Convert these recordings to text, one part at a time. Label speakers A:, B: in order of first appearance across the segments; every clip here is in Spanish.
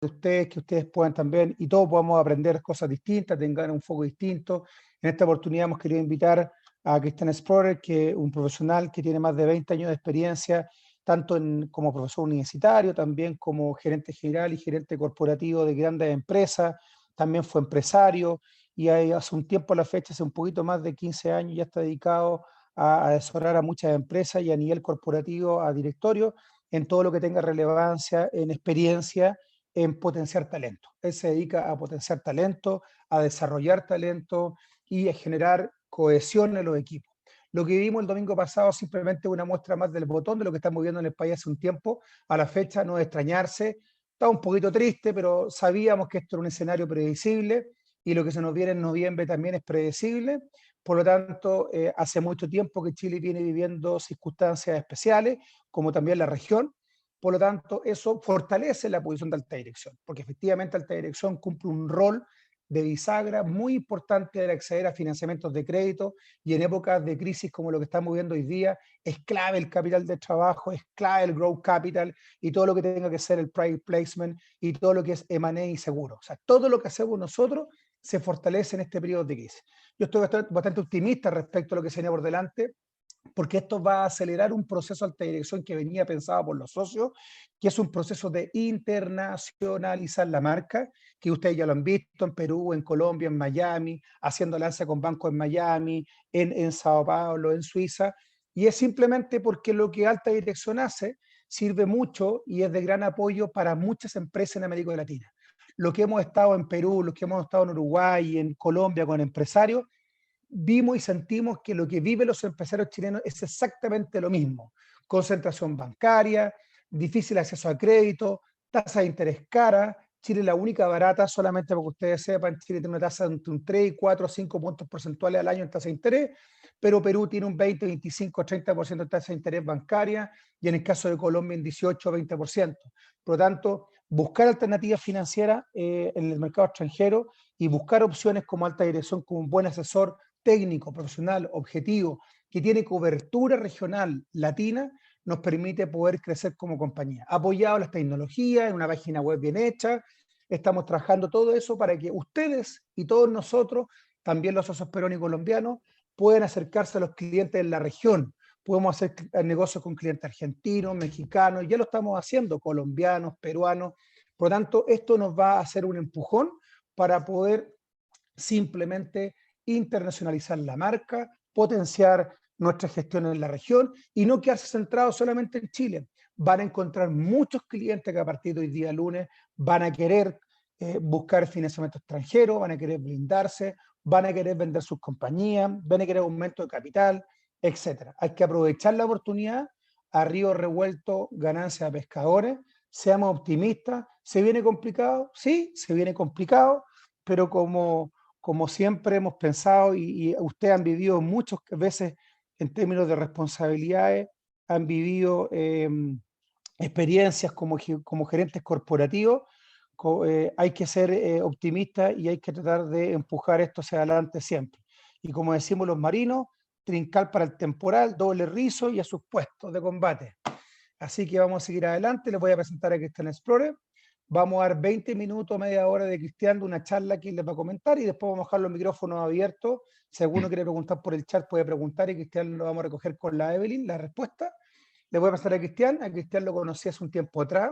A: ustedes, que ustedes puedan también, y todos podamos aprender cosas distintas, tengan un foco distinto. En esta oportunidad hemos querido invitar a Cristian Explorer, que es un profesional que tiene más de 20 años de experiencia, tanto como profesor universitario, también como gerente general y gerente corporativo de grandes empresas, también fue empresario, y hace un tiempo a la fecha, hace un poquito más de 15 años, ya está dedicado a asesorar a muchas empresas y a nivel corporativo a directorio en todo lo que tenga relevancia, en experiencia, en potenciar talento. Él se dedica a potenciar talento, a desarrollar talento y a generar cohesión en los equipos. Lo que vimos el domingo pasado simplemente una muestra más del botón de lo que estamos viendo en el país hace un tiempo. A la fecha, no es extrañarse. Estaba un poquito triste, pero sabíamos que esto era un escenario predecible y lo que se nos viene en noviembre también es predecible. Por lo tanto, hace mucho tiempo que Chile viene viviendo circunstancias especiales, como también la región. Por lo tanto, eso fortalece la posición de alta dirección, porque efectivamente alta dirección cumple un rol de bisagra muy importante de acceder a financiamientos de crédito, y en épocas de crisis como lo que estamos viviendo hoy día, es clave el capital de trabajo, es clave el growth capital y todo lo que tenga que ser el private placement y todo lo que es M&A y seguro. O sea, todo lo que hacemos nosotros se fortalece en este periodo de crisis. Yo estoy bastante optimista respecto a lo que se viene por delante, porque esto va a acelerar un proceso de alta dirección que venía pensado por los socios, que es un proceso de internacionalizar la marca, que ustedes ya lo han visto en Perú, en Colombia, en Miami, haciendo alianza con bancos en Miami, en Sao Paulo, en Suiza, y es simplemente porque lo que alta dirección hace sirve mucho y es de gran apoyo para muchas empresas en América Latina. Lo que hemos estado en Perú, lo que hemos estado en Uruguay y en Colombia con empresarios, vimos y sentimos que lo que viven los empresarios chilenos es exactamente lo mismo. Concentración bancaria, difícil acceso a crédito, tasa de interés cara. Chile es la única barata, solamente para que ustedes sepan, Chile tiene una tasa de entre un 3, 4, 5 puntos porcentuales al año en tasa de interés, pero Perú tiene un 20, 25, 30% de tasa de interés bancaria, y en el caso de Colombia un 18, 20%. Por lo tanto, buscar alternativas financieras en el mercado extranjero y buscar opciones como alta dirección, como un buen asesor técnico, profesional, objetivo, que tiene cobertura regional latina, nos permite poder crecer como compañía. Apoyado en las tecnologías, en una página web bien hecha, estamos trabajando todo eso para que ustedes y todos nosotros, también los socios peruanos y colombianos, puedan acercarse a los clientes en la región. Podemos hacer negocios con clientes argentinos, mexicanos, ya lo estamos haciendo, colombianos, peruanos. Por lo tanto, esto nos va a hacer un empujón para poder simplemente internacionalizar la marca, potenciar nuestra gestión en la región y no quedarse centrados solamente en Chile. Van a encontrar muchos clientes que a partir de hoy día lunes van a querer buscar financiamiento extranjero, van a querer blindarse, van a querer vender sus compañías, van a querer aumento de capital, etc. Hay que aprovechar la oportunidad, a río revuelto, ganancia a pescadores, seamos optimistas. ¿Se viene complicado? Sí, se viene complicado, pero como siempre hemos pensado, y ustedes han vivido muchas veces en términos de responsabilidades, han vivido experiencias como gerentes corporativos, hay que ser optimistas y hay que tratar de empujar esto hacia adelante siempre. Y como decimos los marinos, trincar para el temporal, doble rizo y a sus puestos de combate. Así que vamos a seguir adelante. Les voy a presentar a Cristian Explorer. Vamos a dar 20 minutos, media hora de Cristian, de una charla que les va a comentar, y después vamos a dejar los micrófonos abiertos. Si alguno quiere preguntar por el chat, puede preguntar, y Cristian lo vamos a recoger con la Evelyn, la respuesta. Le voy a pasar a Cristian. A Cristian lo conocí hace un tiempo atrás.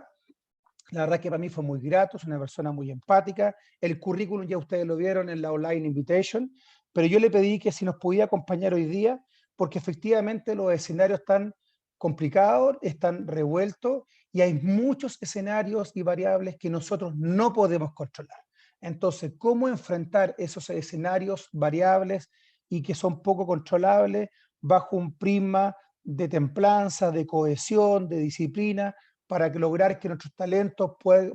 A: La verdad que para mí fue muy grato, es una persona muy empática. El currículum ya ustedes lo vieron en la online invitation, pero yo le pedí que si nos podía acompañar hoy día, porque efectivamente los escenarios están complicados, están revueltos, y hay muchos escenarios y variables que nosotros no podemos controlar. Entonces, ¿cómo enfrentar esos escenarios variables y que son poco controlables bajo un prisma de templanza, de cohesión, de disciplina, para lograr que nuestros talentos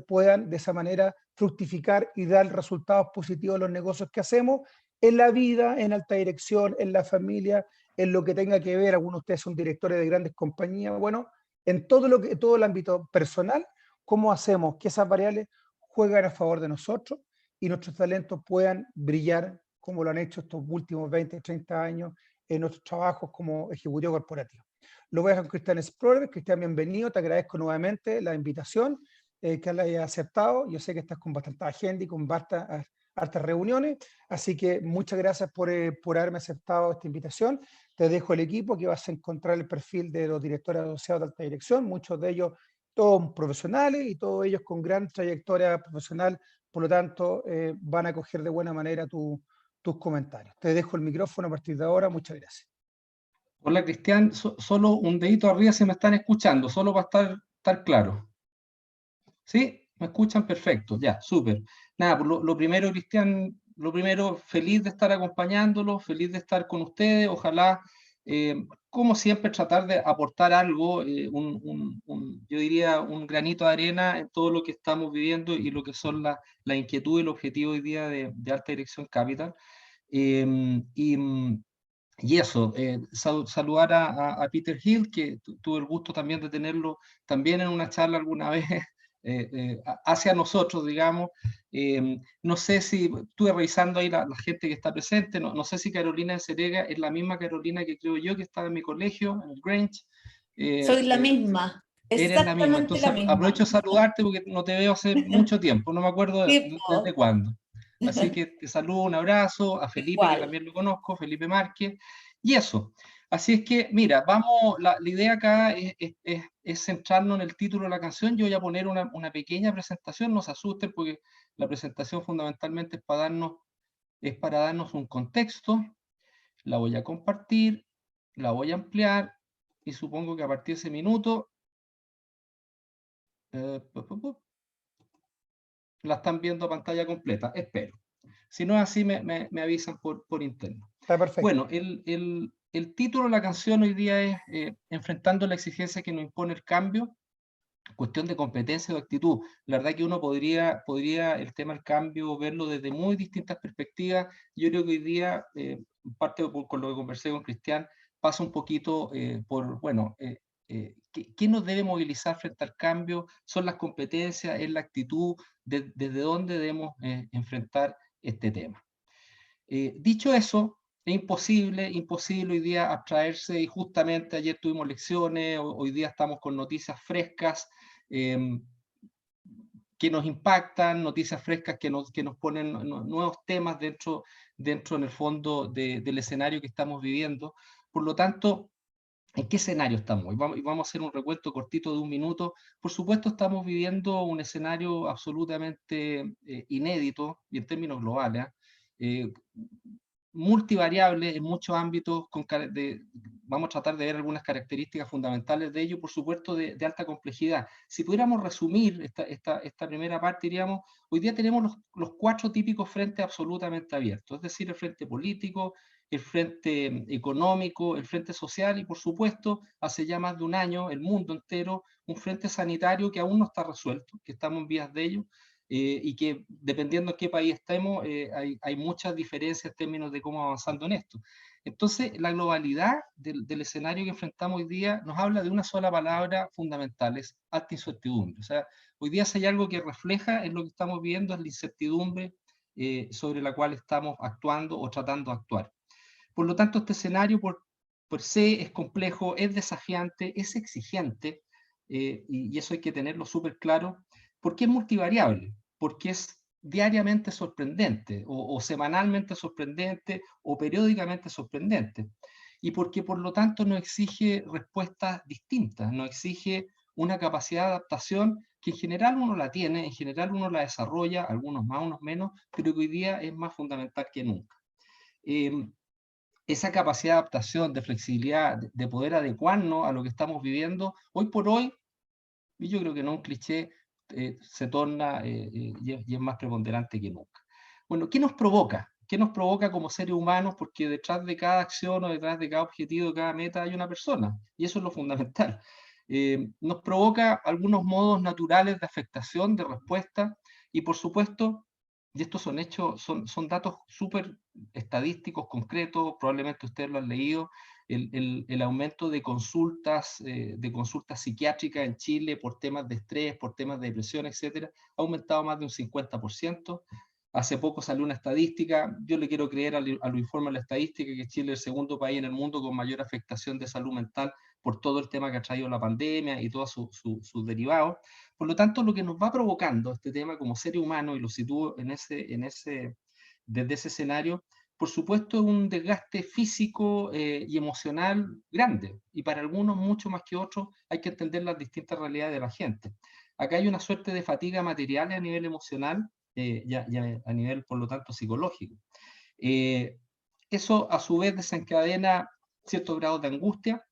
A: puedan de esa manera fructificar y dar resultados positivos a los negocios que hacemos en la vida, en alta dirección, en la familia, en lo que tenga que ver? Algunos de ustedes son directores de grandes compañías. Bueno, en todo el ámbito personal, ¿cómo hacemos que esas variables jueguen a favor de nosotros y nuestros talentos puedan brillar como lo han hecho estos últimos 20, 30 años en nuestros trabajos como ejecutivo corporativo? Lo voy a dejar con Cristian Explorer. Cristian, bienvenido, te agradezco nuevamente la invitación que la hayas aceptado. Yo sé que estás con bastante agenda y con hartas reuniones, así que muchas gracias por haberme aceptado esta invitación. Te dejo el equipo, que vas a encontrar el perfil de los directores asociados de alta dirección, muchos de ellos todos profesionales y todos ellos con gran trayectoria profesional, por lo tanto van a acoger de buena manera tus comentarios. Te dejo el micrófono a partir de ahora, muchas gracias.
B: Hola Cristian, solo un dedito arriba si me están escuchando, solo para estar claro. ¿Sí? ¿Me escuchan? Perfecto, ya, súper. Nada, pues lo primero, Cristian, lo primero, feliz de estar acompañándolo, feliz de estar con ustedes, ojalá, como siempre, tratar de aportar algo, yo diría, un granito de arena en todo lo que estamos viviendo y lo que son la inquietud y el objetivo hoy día de Alta Dirección Capital. Y eso, saludar a Peter Hill, que tuve el gusto también de tenerlo también en una charla alguna vez hacia nosotros, digamos. No sé si, estuve revisando ahí la gente que está presente, no sé si Carolina de Serega es la misma Carolina que creo yo que estaba en mi colegio, en el Grange.
C: Soy la misma,
B: Eres la misma,
C: exactamente
B: entonces
C: la misma.
B: aprovecho de saludarte porque no te veo hace mucho tiempo, no me acuerdo desde cuándo. Así que te saludo, un abrazo, a Felipe,
C: Igual.
B: que también lo conozco, Felipe Márquez, y eso. Así es que, mira, vamos, la idea acá es centrarnos en el título de la canción. Yo voy a poner una pequeña presentación, no se asusten porque la presentación fundamentalmente es para darnos un contexto. La voy a compartir, la voy a ampliar, y supongo que a partir de ese minuto la están viendo a pantalla completa, espero. Si no es así, me avisan por interno.
A: Está perfecto.
B: Bueno, el título de la canción hoy día es Enfrentando la exigencia que nos impone el cambio, cuestión de competencia o actitud. La verdad que uno podría el tema del cambio verlo desde muy distintas perspectivas. Yo creo que hoy día, parte con lo que conversé con Cristian, pasa un poquito por, bueno, ¿qué nos debe movilizar frente al cambio? Son las competencias, es la actitud, desde dónde debemos enfrentar este tema. Dicho eso, es imposible hoy día abstraerse, y justamente ayer tuvimos lecciones, hoy día estamos con noticias frescas que nos impactan, noticias frescas que nos ponen nuevos temas dentro en el fondo del escenario que estamos viviendo. Por lo tanto, ¿en qué escenario estamos? Y vamos a hacer un recuento cortito de un minuto. Por supuesto, estamos viviendo un escenario absolutamente inédito, y en términos globales, multivariable en muchos ámbitos, vamos a tratar de ver algunas características fundamentales de ello, por supuesto, de alta complejidad. Si pudiéramos resumir esta primera parte, diríamos, hoy día tenemos los 4 típicos frentes absolutamente abiertos, es decir, el frente político, el frente económico, el frente social y, por supuesto, hace ya más de un año, el mundo entero, un frente sanitario que aún no está resuelto, que estamos en vías de ello, y que dependiendo de qué país estemos, hay muchas diferencias en términos de cómo avanzando en esto. Entonces, la globalidad del escenario que enfrentamos hoy día nos habla de una sola palabra fundamental, es alta incertidumbre. O sea, hoy día si hay algo que refleja en lo que estamos viendo es la incertidumbre sobre la cual estamos actuando o tratando de actuar. Por lo tanto, este escenario por se es complejo, es desafiante, es exigente, y eso hay que tenerlo súper claro, porque es multivariable, porque es diariamente sorprendente, o semanalmente sorprendente, o periódicamente sorprendente, y porque por lo tanto nos exige respuestas distintas, nos exige una capacidad de adaptación que en general uno la tiene, en general uno la desarrolla, algunos más, unos menos, pero que hoy día es más fundamental que nunca. Esa capacidad de adaptación, de flexibilidad, de poder adecuarnos a lo que estamos viviendo, hoy por hoy, y yo creo que no un cliché, se torna y es más preponderante que nunca. Bueno, ¿qué nos provoca? ¿Qué nos provoca como seres humanos? Porque detrás de cada acción o detrás de cada objetivo, de cada meta, hay una persona, y eso es lo fundamental. Nos provoca algunos modos naturales de afectación, de respuesta, y por supuesto, y estos son hechos, son datos súper estadísticos, concretos, probablemente ustedes lo han leído, el aumento de consultas psiquiátricas en Chile por temas de estrés, por temas de depresión, etcétera, ha aumentado más de un 50%. Hace poco salió una estadística, yo le quiero creer a lo informe de la estadística, que Chile es el segundo país en el mundo con mayor afectación de salud mental por todo el tema que ha traído la pandemia y todos sus derivados. Por lo tanto, lo que nos va provocando este tema como seres humanos, y lo sitúo desde ese escenario, por supuesto, un desgaste físico y emocional grande, y para algunos mucho más que otros hay que entender las distintas realidades de la gente. Acá hay una suerte de fatiga material a nivel emocional, ya a nivel, por lo tanto, psicológico. Eso, a su vez, desencadena ciertos grados de angustia,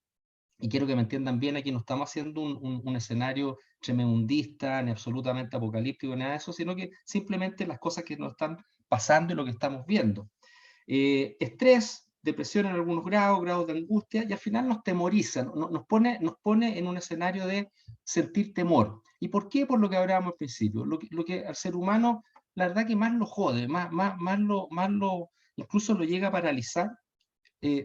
B: y quiero que me entiendan bien, aquí no estamos haciendo un escenario tremendista, ni absolutamente apocalíptico, ni nada de eso, sino que simplemente las cosas que nos están pasando y lo que estamos viendo. Estrés, depresión en algunos grados de angustia, y al final nos temoriza, nos pone en un escenario de sentir temor. ¿Y por qué? Por lo que hablábamos al principio. Lo que al ser humano, la verdad que más lo jode, incluso lo llega a paralizar,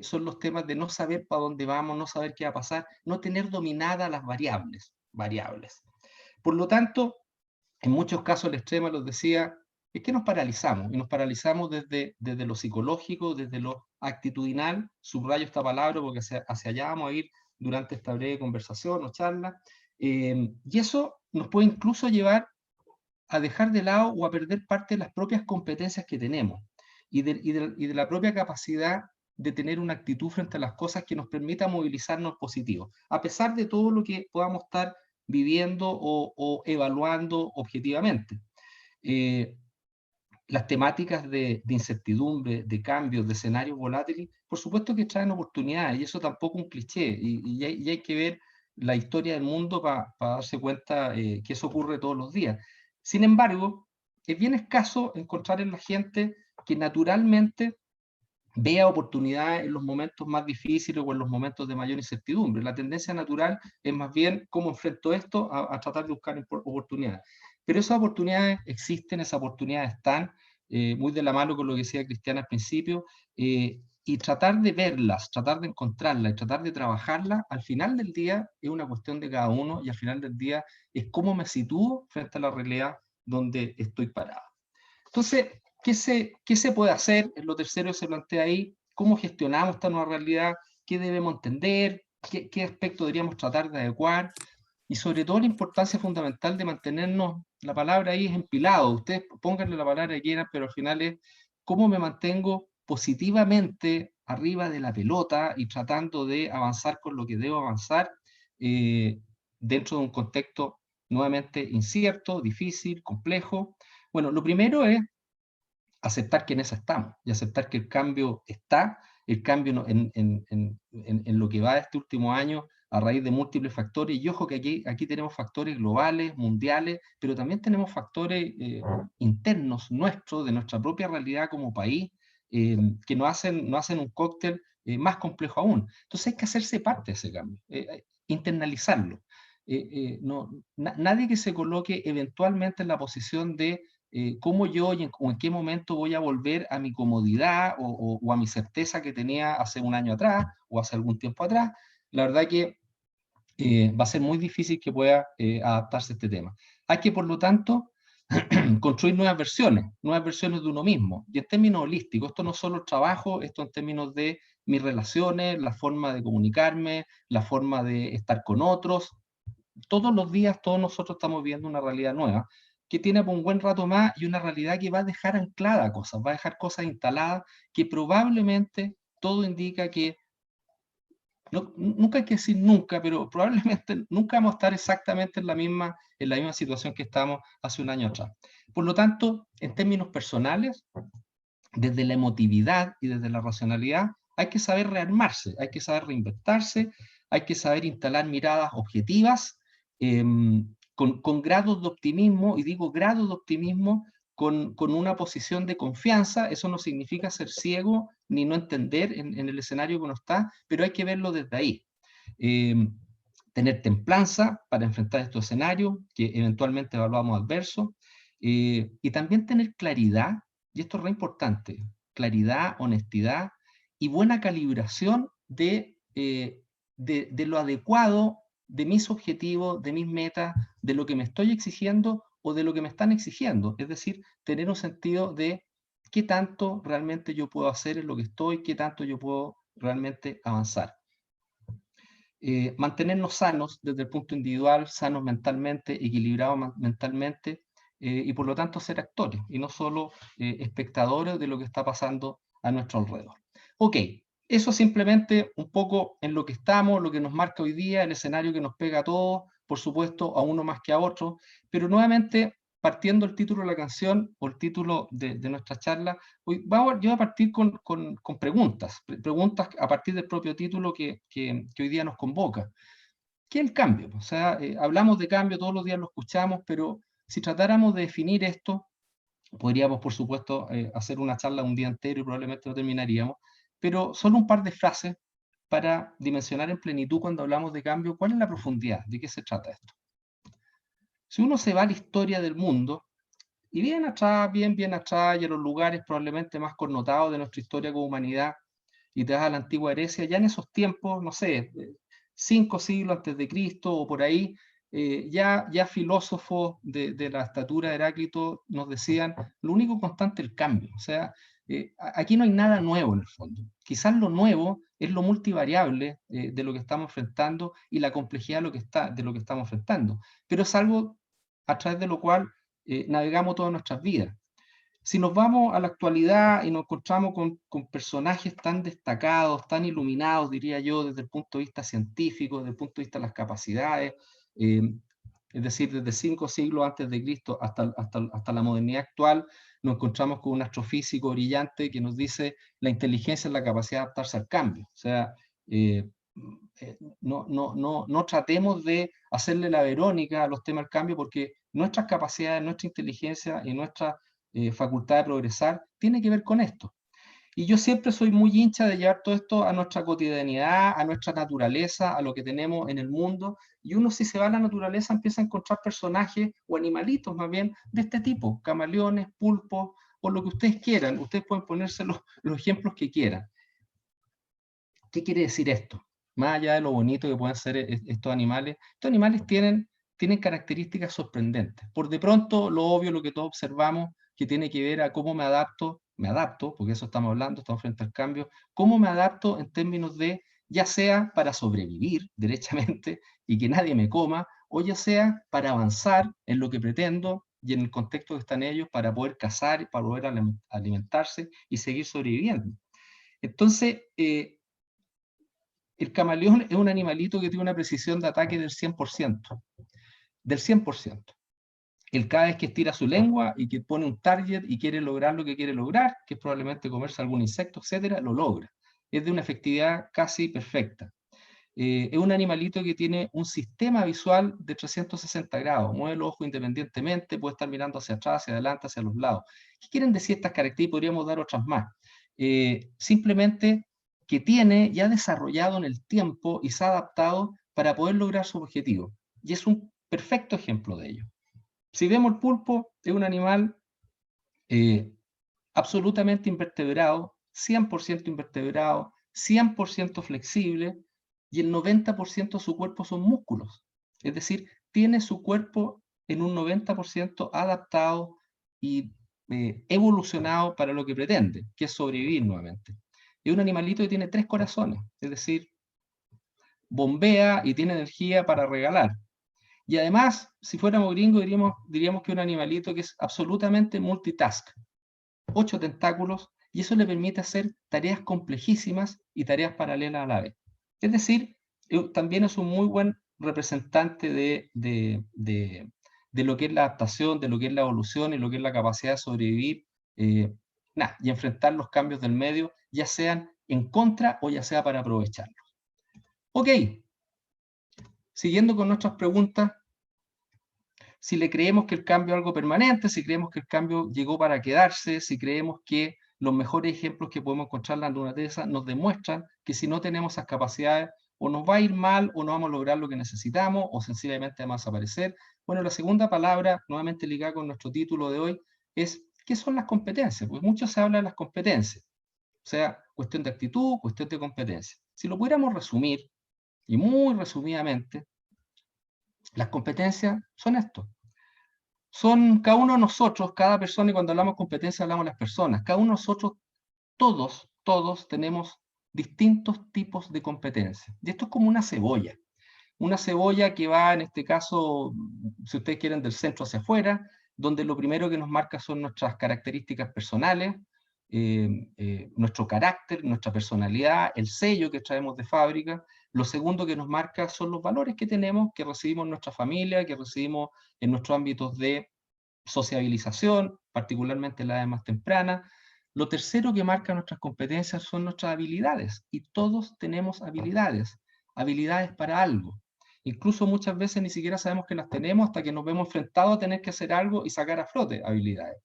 B: son los temas de no saber para dónde vamos, no saber qué va a pasar, no tener dominadas las variables. Por lo tanto, en muchos casos el extremo, los decía, es que nos paralizamos, y nos paralizamos desde lo psicológico, desde lo actitudinal. Subrayo esta palabra porque hacia allá vamos a ir durante esta breve conversación o charla, y eso nos puede incluso llevar a dejar de lado o a perder parte de las propias competencias que tenemos, y de la propia capacidad de tener una actitud frente a las cosas que nos permita movilizarnos positivo, a pesar de todo lo que podamos estar viviendo o evaluando objetivamente. Las temáticas de incertidumbre, de cambios, de escenarios volátiles, por supuesto que traen oportunidades, y eso tampoco es un cliché, y hay que ver la historia del mundo para darse cuenta que eso ocurre todos los días. Sin embargo, es bien escaso encontrar en la gente que naturalmente vea oportunidades en los momentos más difíciles o en los momentos de mayor incertidumbre. La tendencia natural es más bien cómo enfrento esto, a tratar de buscar oportunidades. Pero esas oportunidades existen, esas oportunidades están, muy de la mano con lo que decía Cristiana al principio, y tratar de verlas, tratar de encontrarlas y tratar de trabajarlas, al final del día es una cuestión de cada uno, y al final del día es cómo me sitúo frente a la realidad donde estoy parado. Entonces, ¿qué se puede hacer? Es lo tercero que se plantea ahí. ¿Cómo gestionamos esta nueva realidad? ¿Qué debemos entender? ¿Qué aspectos deberíamos tratar de adecuar? Y sobre todo la importancia fundamental de mantenernos, la palabra ahí es empilado, ustedes pónganle la palabra que quieran, pero al final es cómo me mantengo positivamente arriba de la pelota y tratando de avanzar con lo que debo avanzar, dentro de un contexto nuevamente incierto, difícil, complejo. Bueno, lo primero es aceptar que en esa estamos, y aceptar que el cambio está, el cambio en lo que va de este último año a raíz de múltiples factores, y ojo que aquí tenemos factores globales, mundiales, pero también tenemos factores internos nuestros, de nuestra propia realidad como país, que nos hacen un cóctel más complejo aún. Entonces hay que hacerse parte de ese cambio, internalizarlo. Nadie que se coloque eventualmente en la posición de cómo yo o en qué momento voy a volver a mi comodidad o a mi certeza que tenía hace un año atrás o hace algún tiempo atrás. La verdad que va a ser muy difícil que pueda adaptarse a este tema. Hay que, por lo tanto, construir nuevas versiones de uno mismo, y en términos holísticos. Esto no solo trabajo, esto en términos de mis relaciones, la forma de comunicarme, la forma de estar con otros. Todos los días, todos nosotros estamos viendo una realidad nueva, que tiene por un buen rato más, y una realidad que va a dejar anclada cosas, va a dejar cosas instaladas, que probablemente todo indica que, nunca hay que decir nunca, pero probablemente nunca vamos a estar exactamente en la misma situación que estábamos hace un año atrás. Por lo tanto, en términos personales, desde la emotividad y desde la racionalidad, hay que saber rearmarse, hay que saber reinventarse, hay que saber instalar miradas objetivas, con grados de optimismo, y digo grados de optimismo con una posición de confianza. Eso no significa ser ciego ni no entender en el escenario que uno está, pero hay que verlo desde ahí. Tener templanza para enfrentar estos escenarios que eventualmente evaluamos adversos, y también tener claridad, y esto es re importante, claridad, honestidad y buena calibración de lo adecuado, de mis objetivos, de mis metas, de lo que me estoy exigiendo o de lo que me están exigiendo. Es decir, tener un sentido de qué tanto realmente yo puedo hacer en lo que estoy, qué tanto yo puedo realmente avanzar. Mantenernos sanos desde el punto individual, sanos mentalmente, equilibrados mentalmente, y por lo tanto ser actores y no solo espectadores de lo que está pasando a nuestro alrededor. Ok, eso simplemente un poco en lo que estamos, lo que nos marca hoy día, el escenario que nos pega a todos, por supuesto a uno más que a otro, pero nuevamente partiendo el título de la canción o el título de nuestra charla, yo voy a partir con preguntas a partir del propio título que hoy día nos convoca. ¿Qué es el cambio? O sea, hablamos de cambio, todos los días lo escuchamos, pero si tratáramos de definir esto, podríamos, por supuesto, hacer una charla un día entero y probablemente no terminaríamos, pero solo un par de frases para dimensionar en plenitud cuando hablamos de cambio, ¿cuál es la profundidad? ¿De qué se trata esto? Si uno se va a la historia del mundo, y bien atrás, bien atrás, y a los lugares probablemente más connotados de nuestra historia como humanidad, y te vas a la antigua Grecia, ya en esos tiempos, no sé, 5 siglos antes de Cristo o por ahí, ya filósofos de la estatura de Heráclito nos decían, lo único constante es el cambio. O sea, aquí no hay nada nuevo en el fondo. Quizás lo nuevo es lo multivariable de lo que estamos enfrentando y la complejidad de lo que estamos enfrentando. Pero es algo a través de lo cual navegamos todas nuestras vidas. Si nos vamos a la actualidad y nos encontramos con personajes tan destacados, tan iluminados, diría yo, desde el punto de vista científico, desde el punto de vista de las capacidades, es decir, desde 5 siglos antes de Cristo hasta la modernidad actual, nos encontramos con un astrofísico brillante que nos dice la inteligencia es la capacidad de adaptarse al cambio. O sea, no tratemos de hacerle la Verónica a los temas del cambio, porque nuestras capacidades, nuestra inteligencia y nuestra facultad de progresar tiene que ver con esto. Y yo siempre soy muy hincha de llevar todo esto a nuestra cotidianidad, a nuestra naturaleza, a lo que tenemos en el mundo. Y uno, si se va a la naturaleza, empieza a encontrar personajes o animalitos más bien de este tipo, camaleones, pulpos o lo que ustedes quieran. Ustedes pueden ponerse los ejemplos que quieran. ¿Qué quiere decir esto? Más allá de lo bonito que pueden ser estos animales tienen características sorprendentes. Por de pronto, lo obvio, lo que todos observamos, que tiene que ver a cómo me adapto, porque eso estamos hablando, estamos frente al cambio, cómo me adapto en términos de, ya sea para sobrevivir derechamente y que nadie me coma, o ya sea para avanzar en lo que pretendo y en el contexto que están ellos, para poder cazar, para poder alimentarse y seguir sobreviviendo. Entonces, el camaleón es un animalito que tiene una precisión de ataque del 100%. Del 100%. Él cada vez que estira su lengua y que pone un target y quiere lograr lo que quiere lograr, que es probablemente comerse algún insecto, etcétera, lo logra. Es de una efectividad casi perfecta. Es un animalito que tiene un sistema visual de 360 grados, mueve los ojos independientemente, puede estar mirando hacia atrás, hacia adelante, hacia los lados. ¿Qué quieren decir estas características? Podríamos dar otras más. Simplemente que tiene ya desarrollado en el tiempo y se ha adaptado para poder lograr su objetivo. Y es un perfecto ejemplo de ello. Si vemos el pulpo, es un animal absolutamente invertebrado, 100% invertebrado, 100% flexible, y el 90% de su cuerpo son músculos. Es decir, tiene su cuerpo en un 90% adaptado y evolucionado para lo que pretende, que es sobrevivir nuevamente. Es un animalito que tiene 3 corazones, es decir, bombea y tiene energía para regalar. Y además, si fuéramos gringos, diríamos que es un animalito que es absolutamente multitask. 8 tentáculos, y eso le permite hacer tareas complejísimas y tareas paralelas a la vez. Es decir, también es un muy buen representante de lo que es la adaptación, de lo que es la evolución y lo que es la capacidad de sobrevivir y enfrentar los cambios del medio, ya sean en contra o ya sea para aprovecharlos. Ok, siguiendo con nuestras preguntas, si le creemos que el cambio es algo permanente, si creemos que el cambio llegó para quedarse, si creemos que los mejores ejemplos que podemos encontrar en la naturaleza nos demuestran que si no tenemos esas capacidades, o nos va a ir mal, o no vamos a lograr lo que necesitamos, o sencillamente vamos a desaparecer. Bueno, la segunda palabra, nuevamente ligada con nuestro título de hoy, es ¿qué son las competencias? Pues mucho se habla de las competencias. O sea, cuestión de actitud, cuestión de competencia. Si lo pudiéramos resumir, y muy resumidamente, las competencias son esto. son cada uno de nosotros, cada persona, y cuando hablamos de competencia hablamos de las personas, cada uno de nosotros, todos tenemos distintos tipos de competencias. Y esto es como una cebolla. Una cebolla que va, en este caso, si ustedes quieren, del centro hacia afuera, donde lo primero que nos marca son nuestras características personales, nuestro carácter, nuestra personalidad, el sello que traemos de fábrica. Lo segundo que nos marca son los valores que tenemos, que recibimos en nuestra familia, que recibimos en nuestros ámbitos de sociabilización, particularmente en la edad más temprana. Lo tercero que marca nuestras competencias son nuestras habilidades, y todos tenemos habilidades para algo. Incluso muchas veces ni siquiera sabemos que las tenemos hasta que nos vemos enfrentados a tener que hacer algo y sacar a flote habilidades.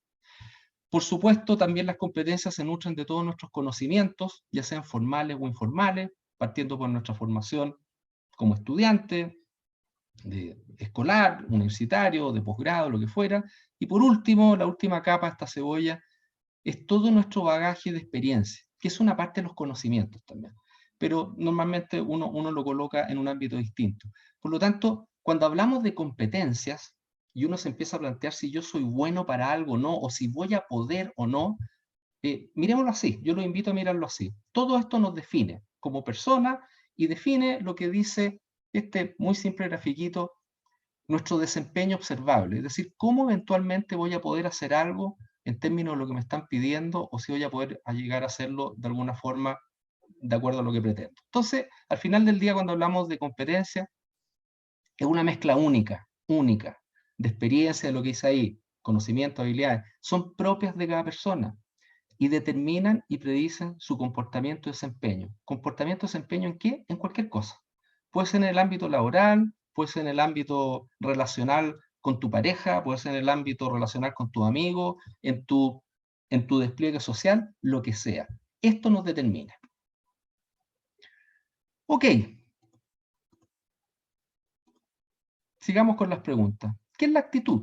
B: Por supuesto, también las competencias se nutren de todos nuestros conocimientos, ya sean formales o informales, partiendo por nuestra formación como estudiante, de escolar, universitario, de posgrado, lo que fuera. Y por último, la última capa de esta cebolla es todo nuestro bagaje de experiencia, que es una parte de los conocimientos también. Pero normalmente uno lo coloca en un ámbito distinto. Por lo tanto, cuando hablamos de competencias, y uno se empieza a plantear si yo soy bueno para algo o no, o si voy a poder o no, miremoslo así, yo los invito a mirarlo así. Todo esto nos define como persona y define lo que dice este muy simple grafiquito, nuestro desempeño observable, es decir, cómo eventualmente voy a poder hacer algo en términos de lo que me están pidiendo, o si voy a poder llegar a hacerlo de alguna forma de acuerdo a lo que pretendo. Entonces, al final del día, cuando hablamos de competencia, es una mezcla única, de experiencia, de lo que dice ahí, conocimiento, habilidades, son propias de cada persona y determinan y predicen su comportamiento y desempeño. ¿Comportamiento y desempeño en qué? En cualquier cosa. Puede ser en el ámbito laboral, puede ser en el ámbito relacional con tu pareja, puede ser en el ámbito relacional con tus amigos, en tu despliegue social, lo que sea. Esto nos determina. Ok. Sigamos con las preguntas. ¿Qué es la actitud?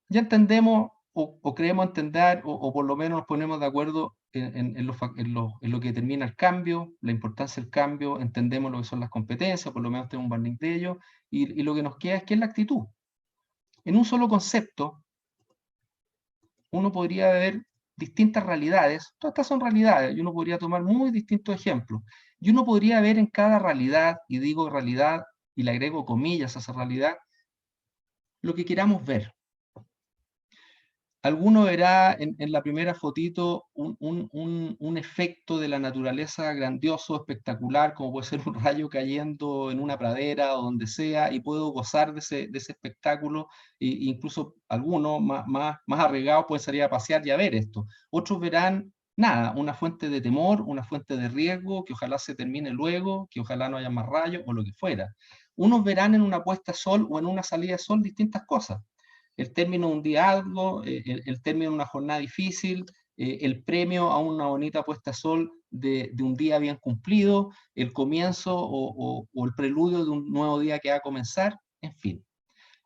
B: Ya entendemos o creemos entender, o por lo menos nos ponemos de acuerdo en lo que determina el cambio, la importancia del cambio, entendemos lo que son las competencias, por lo menos tenemos un banding de ello, y lo que nos queda es qué es la actitud. En un solo concepto, uno podría ver distintas realidades, todas estas son realidades, y uno podría tomar muy distintos ejemplos, y uno podría ver en cada realidad, y digo realidad, y le agrego comillas a esa realidad, lo que queramos ver. Alguno verá en la primera fotito un efecto de la naturaleza grandioso, espectacular, como puede ser un rayo cayendo en una pradera o donde sea, y puedo gozar de ese espectáculo, e incluso algunos más arriesgados pueden salir a pasear y a ver esto. Otros verán, nada, una fuente de temor, una fuente de riesgo, que ojalá se termine luego, que ojalá no haya más rayos, o lo que fuera. Unos verán en una puesta de sol o en una salida de sol distintas cosas. El término de un día algo, el término de una jornada difícil, el premio a una bonita puesta de sol de un día bien cumplido, el comienzo o el preludio de un nuevo día que va a comenzar, en fin.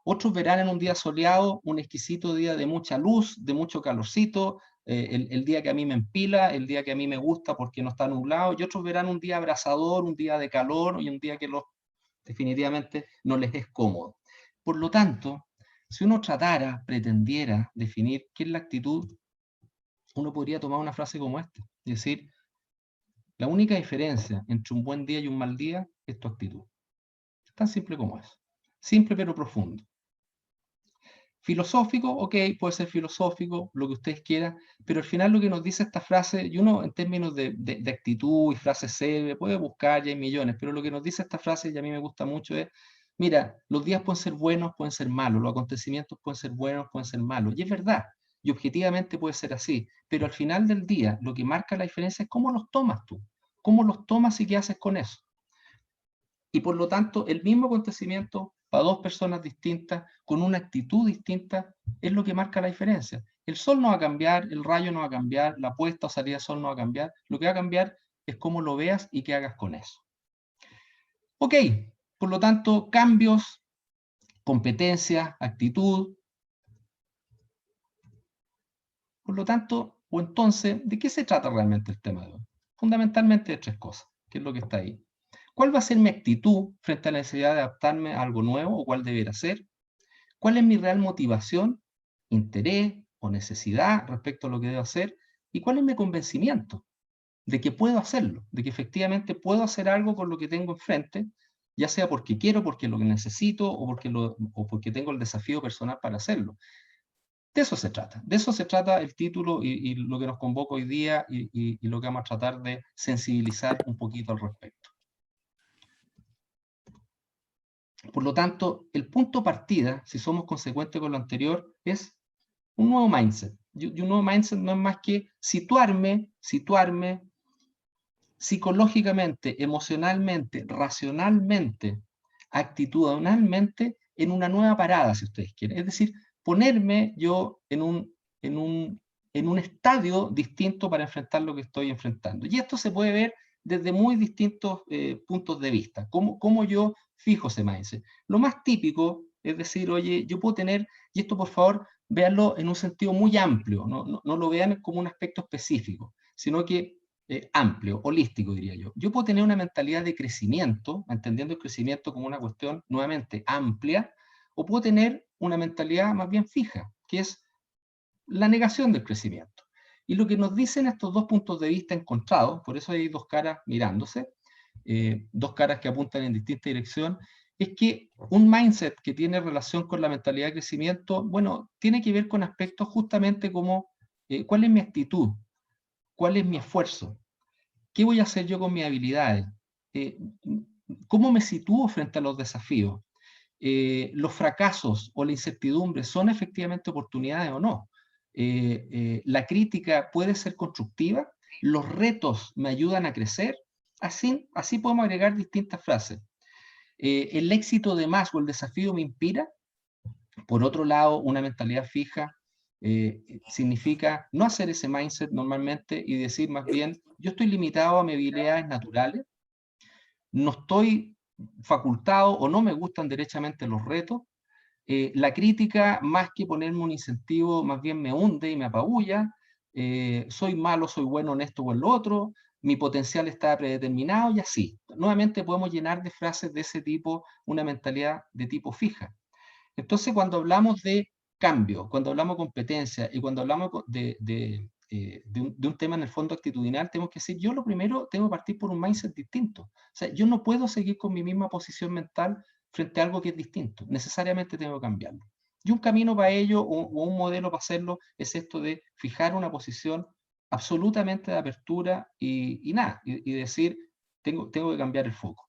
B: Otros verán en un día soleado un exquisito día de mucha luz, de mucho calorcito, el día que a mí me empila, el día que a mí me gusta porque no está nublado, y otros verán un día abrasador, un día de calor, y un día que definitivamente no les es cómodo. Por lo tanto, si uno pretendiera definir qué es la actitud, uno podría tomar una frase como esta, y decir, la única diferencia entre un buen día y un mal día es tu actitud. Tan simple como es. Simple pero profundo. Filosófico, ok, puede ser filosófico, lo que ustedes quieran, pero al final lo que nos dice esta frase, y uno en términos de actitud y frase célebre puede buscar, ya hay millones, pero lo que nos dice esta frase, y a mí me gusta mucho, es, mira, los días pueden ser buenos, pueden ser malos, los acontecimientos pueden ser buenos, pueden ser malos, y es verdad, y objetivamente puede ser así, pero al final del día, lo que marca la diferencia es cómo los tomas tú, cómo los tomas y qué haces con eso. Y por lo tanto, el mismo acontecimiento para dos personas distintas, con una actitud distinta, es lo que marca la diferencia. El sol no va a cambiar, el rayo no va a cambiar, la puesta o salida del sol no va a cambiar. Lo que va a cambiar es cómo lo veas y qué hagas con eso. Ok, por lo tanto, cambios, competencia, actitud. Por lo tanto, o entonces, ¿de qué se trata realmente el tema de hoy? Fundamentalmente de tres cosas, que es lo que está ahí. ¿Cuál va a ser mi actitud frente a la necesidad de adaptarme a algo nuevo, o cuál debería ser? ¿Cuál es mi real motivación, interés o necesidad respecto a lo que debo hacer? ¿Y cuál es mi convencimiento de que puedo hacerlo? De que efectivamente puedo hacer algo con lo que tengo enfrente, ya sea porque quiero, porque lo que necesito o porque tengo el desafío personal para hacerlo. De eso se trata el título y lo que nos convoca hoy día y lo que vamos a tratar de sensibilizar un poquito al respecto. Por lo tanto, el punto de partida, si somos consecuentes con lo anterior, es un nuevo mindset. Y un nuevo mindset no es más que situarme psicológicamente, emocionalmente, racionalmente, actitudinalmente en una nueva parada, si ustedes quieren. Es decir, ponerme yo en un estadio distinto para enfrentar lo que estoy enfrentando. Y esto se puede ver desde muy distintos puntos de vista. ¿Cómo yo fijo ese mindset? Lo más típico es decir, oye, yo puedo tener, y esto por favor, véanlo en un sentido muy amplio, no lo vean como un aspecto específico, sino que amplio, holístico diría yo. Yo puedo tener una mentalidad de crecimiento, entendiendo el crecimiento como una cuestión nuevamente amplia, o puedo tener una mentalidad más bien fija, que es la negación del crecimiento. Y lo que nos dicen estos dos puntos de vista encontrados, por eso hay dos caras mirándose, dos caras que apuntan en distinta dirección, es que un mindset que tiene relación con la mentalidad de crecimiento, bueno, tiene que ver con aspectos justamente como cuál es mi actitud, cuál es mi esfuerzo, qué voy a hacer yo con mis habilidades, cómo me sitúo frente a los desafíos, los fracasos o la incertidumbre son efectivamente oportunidades o no. La crítica puede ser constructiva, los retos me ayudan a crecer, así podemos agregar distintas frases. El éxito de más o el desafío me inspira. Por otro lado, una mentalidad fija significa no hacer ese mindset normalmente y decir más bien, yo estoy limitado a mis habilidades naturales, no estoy facultado o no me gustan derechamente los retos, la crítica, más que ponerme un incentivo, más bien me hunde y me apabulla, soy malo, soy bueno en esto o en lo otro, mi potencial está predeterminado y así. Nuevamente podemos llenar de frases de ese tipo una mentalidad de tipo fija. Entonces, cuando hablamos de cambio, cuando hablamos de competencia y cuando hablamos de un tema en el fondo actitudinal, tenemos que decir, yo lo primero tengo que partir por un mindset distinto. O sea, yo no puedo seguir con mi misma posición mental frente a algo que es distinto. Necesariamente tengo que cambiarlo. Y un camino para ello, o un modelo para hacerlo, es esto de fijar una posición absolutamente de apertura y nada, y decir, tengo que cambiar el foco.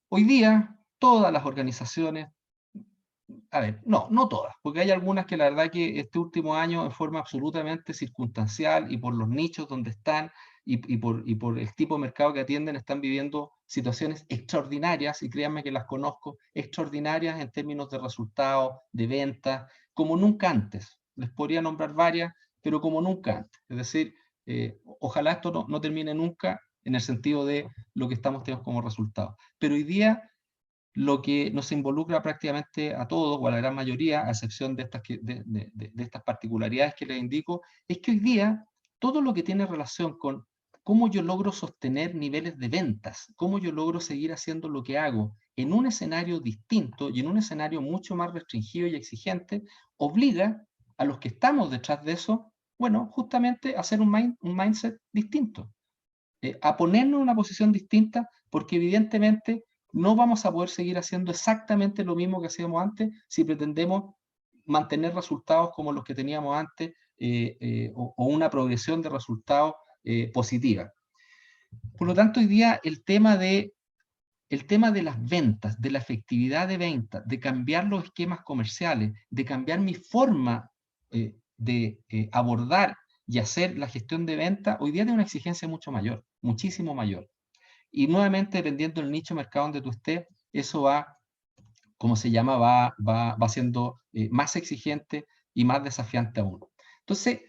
B: Hoy día, todas las organizaciones, a ver, no todas, porque hay algunas que la verdad que este último año en forma absolutamente circunstancial y por los nichos donde están y por el tipo de mercado que atienden están viviendo situaciones extraordinarias, y créanme que las conozco, extraordinarias en términos de resultados, de ventas, como nunca antes. Les podría nombrar varias, pero como nunca antes. Es decir, ojalá esto no termine nunca en el sentido de lo que estamos teniendo como resultado. Pero hoy día lo que nos involucra prácticamente a todos, o a la gran mayoría, a excepción de estas particularidades que les indico, es que hoy día todo lo que tiene relación con cómo yo logro sostener niveles de ventas, cómo yo logro seguir haciendo lo que hago en un escenario distinto y en un escenario mucho más restringido y exigente, obliga a los que estamos detrás de eso, bueno, justamente a hacer un mindset distinto, a ponernos en una posición distinta, porque evidentemente no vamos a poder seguir haciendo exactamente lo mismo que hacíamos antes si pretendemos mantener resultados como los que teníamos antes o una progresión de resultados positiva. Por lo tanto, hoy día el tema de las ventas, de la efectividad de ventas, de cambiar los esquemas comerciales, de cambiar mi forma de abordar y hacer la gestión de ventas, hoy día tiene una exigencia mucho mayor, muchísimo mayor. Y nuevamente, dependiendo del nicho de mercado donde tú estés, eso va, como se llama, va siendo más exigente y más desafiante aún. Entonces,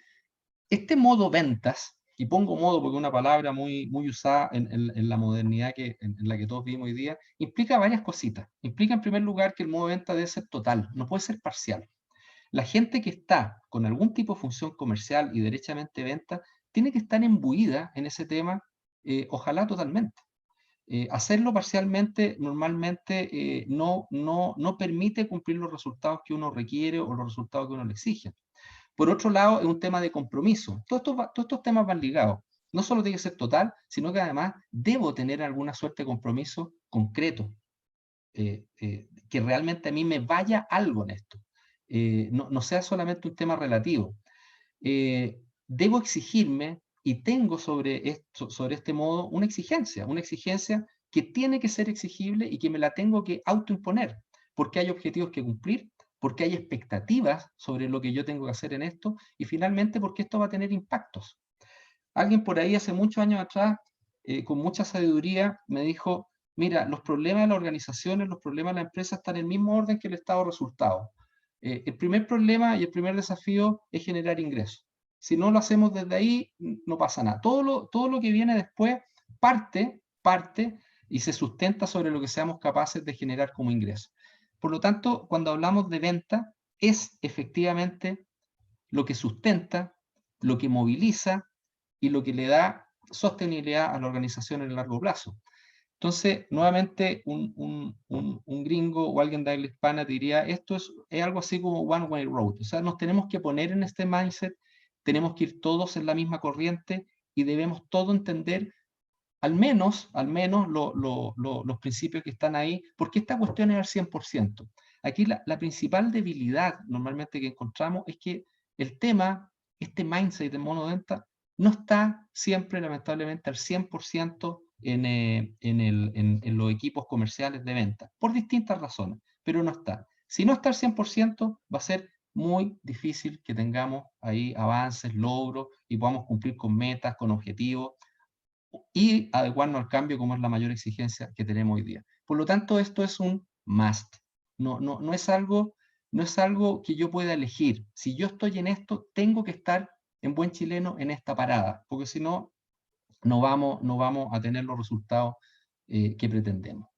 B: este modo ventas, y pongo modo porque es una palabra muy usada en la modernidad en la que todos vivimos hoy día, implica varias cositas. Implica en primer lugar que el modo venta debe ser total, no puede ser parcial. La gente que está con algún tipo de función comercial y derechamente venta, tiene que estar imbuida en ese tema, ojalá totalmente. Hacerlo parcialmente normalmente no permite cumplir los resultados que uno requiere o los resultados que uno le exige. Por otro lado, es un tema de compromiso. Todos estos temas van ligados. No solo tiene que ser total, sino que además debo tener alguna suerte de compromiso concreto, que realmente a mí me vaya algo en esto. No sea solamente un tema relativo. Debo exigirme, y tengo sobre este modo una exigencia que tiene que ser exigible y que me la tengo que autoimponer, porque hay objetivos que cumplir, porque hay expectativas sobre lo que yo tengo que hacer en esto, y finalmente porque esto va a tener impactos. Alguien por ahí hace muchos años atrás, con mucha sabiduría, me dijo, mira, los problemas de las organizaciones, los problemas de la empresa están en el mismo orden que el estado de resultados. El primer problema y el primer desafío es generar ingresos. Si no lo hacemos desde ahí, no pasa nada. Todo lo que viene después parte y se sustenta sobre lo que seamos capaces de generar como ingreso. Por lo tanto, cuando hablamos de venta, es efectivamente lo que sustenta, lo que moviliza y lo que le da sostenibilidad a la organización en el largo plazo. Entonces, nuevamente, un gringo o alguien de habla hispana diría, esto es algo así como one way road. O sea, nos tenemos que poner en este mindset, tenemos que ir todos en la misma corriente y debemos todo entender, al menos los principios que están ahí, porque esta cuestión es al 100%. Aquí la principal debilidad normalmente que encontramos es que el tema, este mindset de monoventa, no está siempre, lamentablemente, al 100% en los equipos comerciales de venta, por distintas razones, pero no está. Si no está al 100%, va a ser muy difícil que tengamos ahí avances, logros, y podamos cumplir con metas, con objetivos, y adecuarnos al cambio, como es la mayor exigencia que tenemos hoy día. Por lo tanto, esto es un must. No es algo que yo pueda elegir. Si yo estoy en esto, tengo que estar en buen chileno en esta parada, porque si no, no vamos a tener los resultados que pretendemos.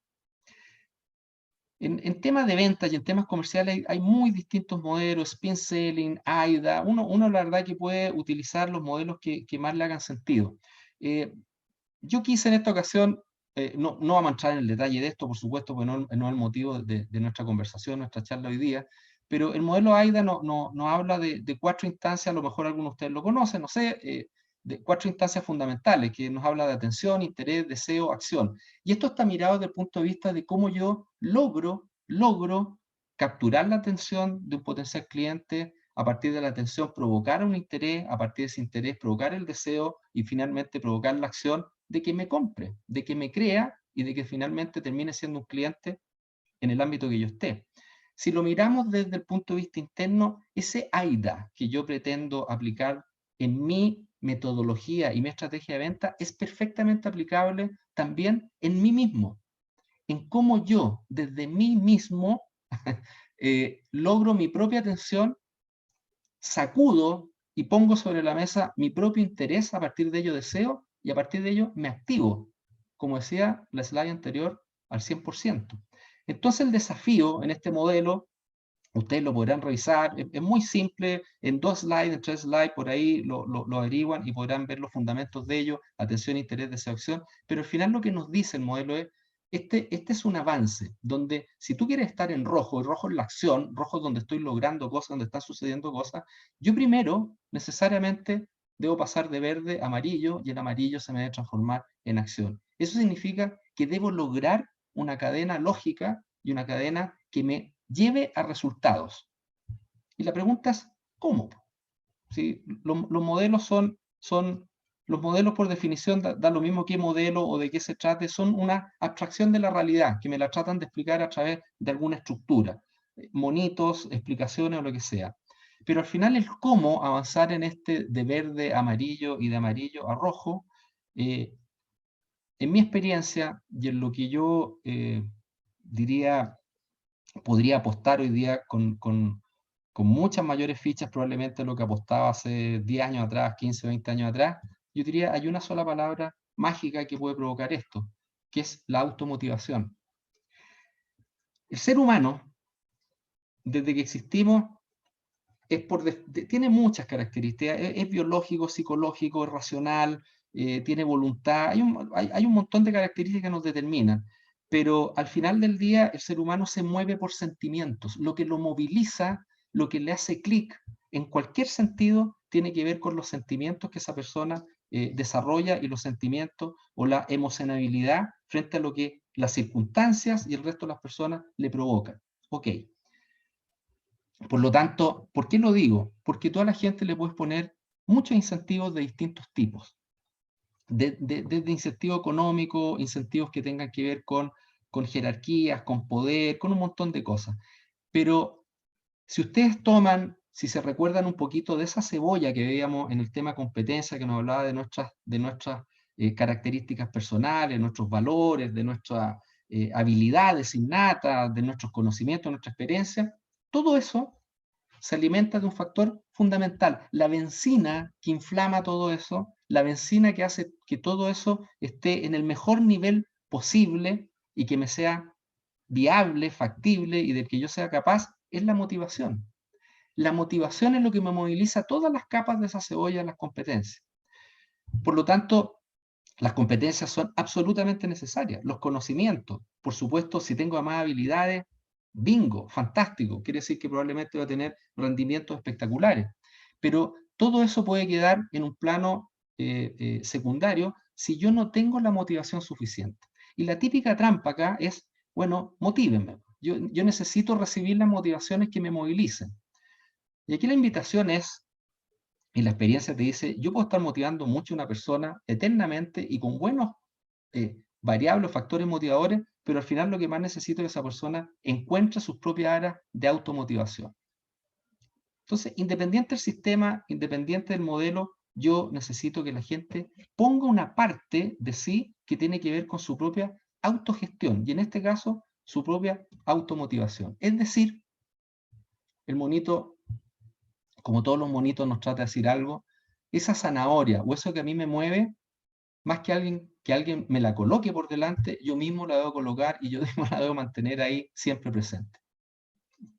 B: En temas de ventas y en temas comerciales hay muy distintos modelos, spin selling, AIDA. Uno la verdad que puede utilizar los modelos que más le hagan sentido. Yo quise en esta ocasión, no vamos a entrar en el detalle de esto, por supuesto, porque no es el motivo de nuestra conversación, nuestra charla hoy día, pero el modelo AIDA nos habla de 4 instancias, a lo mejor algunos de ustedes lo conocen, no sé, de 4 instancias fundamentales, que nos habla de atención, interés, deseo, acción. Y esto está mirado desde el punto de vista de cómo yo logro capturar la atención de un potencial cliente, a partir de la atención provocar un interés, a partir de ese interés provocar el deseo y finalmente provocar la acción de que me compre, de que me crea y de que finalmente termine siendo un cliente en el ámbito que yo esté. Si lo miramos desde el punto de vista interno, ese AIDA que yo pretendo aplicar en mi metodología y mi estrategia de venta es perfectamente aplicable también en mí mismo, en cómo yo desde mí mismo logro mi propia atención, sacudo y pongo sobre la mesa mi propio interés, a partir de ello deseo, y a partir de ello me activo, como decía la slide anterior, al 100%. Entonces el desafío en este modelo, ustedes lo podrán revisar, es muy simple, en 2 slides, en 3 slides, por ahí lo averiguan y podrán ver los fundamentos de ello, atención, interés, deseo, acción, pero al final lo que nos dice el modelo es, este es un avance, donde si tú quieres estar en rojo, y rojo es la acción, rojo es donde estoy logrando cosas, donde están sucediendo cosas, yo primero necesariamente debo pasar de verde a amarillo, y el amarillo se me debe transformar en acción. Eso significa que debo lograr una cadena lógica y una cadena que me lleve a resultados. Y la pregunta es, ¿cómo? ¿Sí? Los modelos los modelos por definición, da lo mismo qué modelo o de qué se trate, son una abstracción de la realidad, que me la tratan de explicar a través de alguna estructura, monitos, explicaciones o lo que sea. Pero al final el cómo avanzar en este de verde a amarillo y de amarillo a rojo, en mi experiencia y en lo que yo diría, podría apostar hoy día con muchas mayores fichas probablemente lo que apostaba hace 10 años atrás, 15 o 20 años atrás, yo diría, hay una sola palabra mágica que puede provocar esto, que es la automotivación. El ser humano, desde que existimos, tiene muchas características, es biológico, psicológico, es racional, tiene voluntad, hay un montón de características que nos determinan, pero al final del día el ser humano se mueve por sentimientos. Lo que lo moviliza, lo que le hace clic en cualquier sentido, tiene que ver con los sentimientos que esa persona desarrolla y los sentimientos o la emocionabilidad frente a lo que las circunstancias y el resto de las personas le provocan. Ok. Por lo tanto, ¿por qué lo digo? Porque toda la gente le puedes poner muchos incentivos de distintos tipos. Desde incentivo económico, incentivos que tengan que ver con jerarquías, con poder, con un montón de cosas. Pero si ustedes si se recuerdan un poquito de esa cebolla que veíamos en el tema competencia, que nos hablaba de nuestras características personales, nuestros valores, de nuestras habilidades innatas, de nuestros conocimientos, de nuestra experiencia, todo eso se alimenta de un factor fundamental, la benzina que inflama todo eso, la benzina que hace que todo eso esté en el mejor nivel posible y que me sea viable, factible y del que yo sea capaz, es la motivación. La motivación es lo que me moviliza todas las capas de esa cebolla, las competencias. Por lo tanto, las competencias son absolutamente necesarias. Los conocimientos, por supuesto, si tengo más habilidades, bingo, fantástico. Quiere decir que probablemente voy a tener rendimientos espectaculares. Pero todo eso puede quedar en un plano secundario si yo no tengo la motivación suficiente. Y la típica trampa acá es, bueno, motívenme. Yo necesito recibir las motivaciones que me movilicen. Y aquí la invitación es, y la experiencia te dice, yo puedo estar motivando mucho a una persona eternamente y con buenos variables, factores motivadores, pero al final lo que más necesito es que esa persona encuentre sus propias áreas de automotivación. Entonces, independiente del sistema, independiente del modelo, yo necesito que la gente ponga una parte de sí que tiene que ver con su propia autogestión, y en este caso, su propia automotivación. Es decir, el monito, como todos los monitos nos trata de decir algo, esa zanahoria o eso que a mí me mueve, más que alguien me la coloque por delante, yo mismo la debo colocar y yo mismo la debo mantener ahí siempre presente.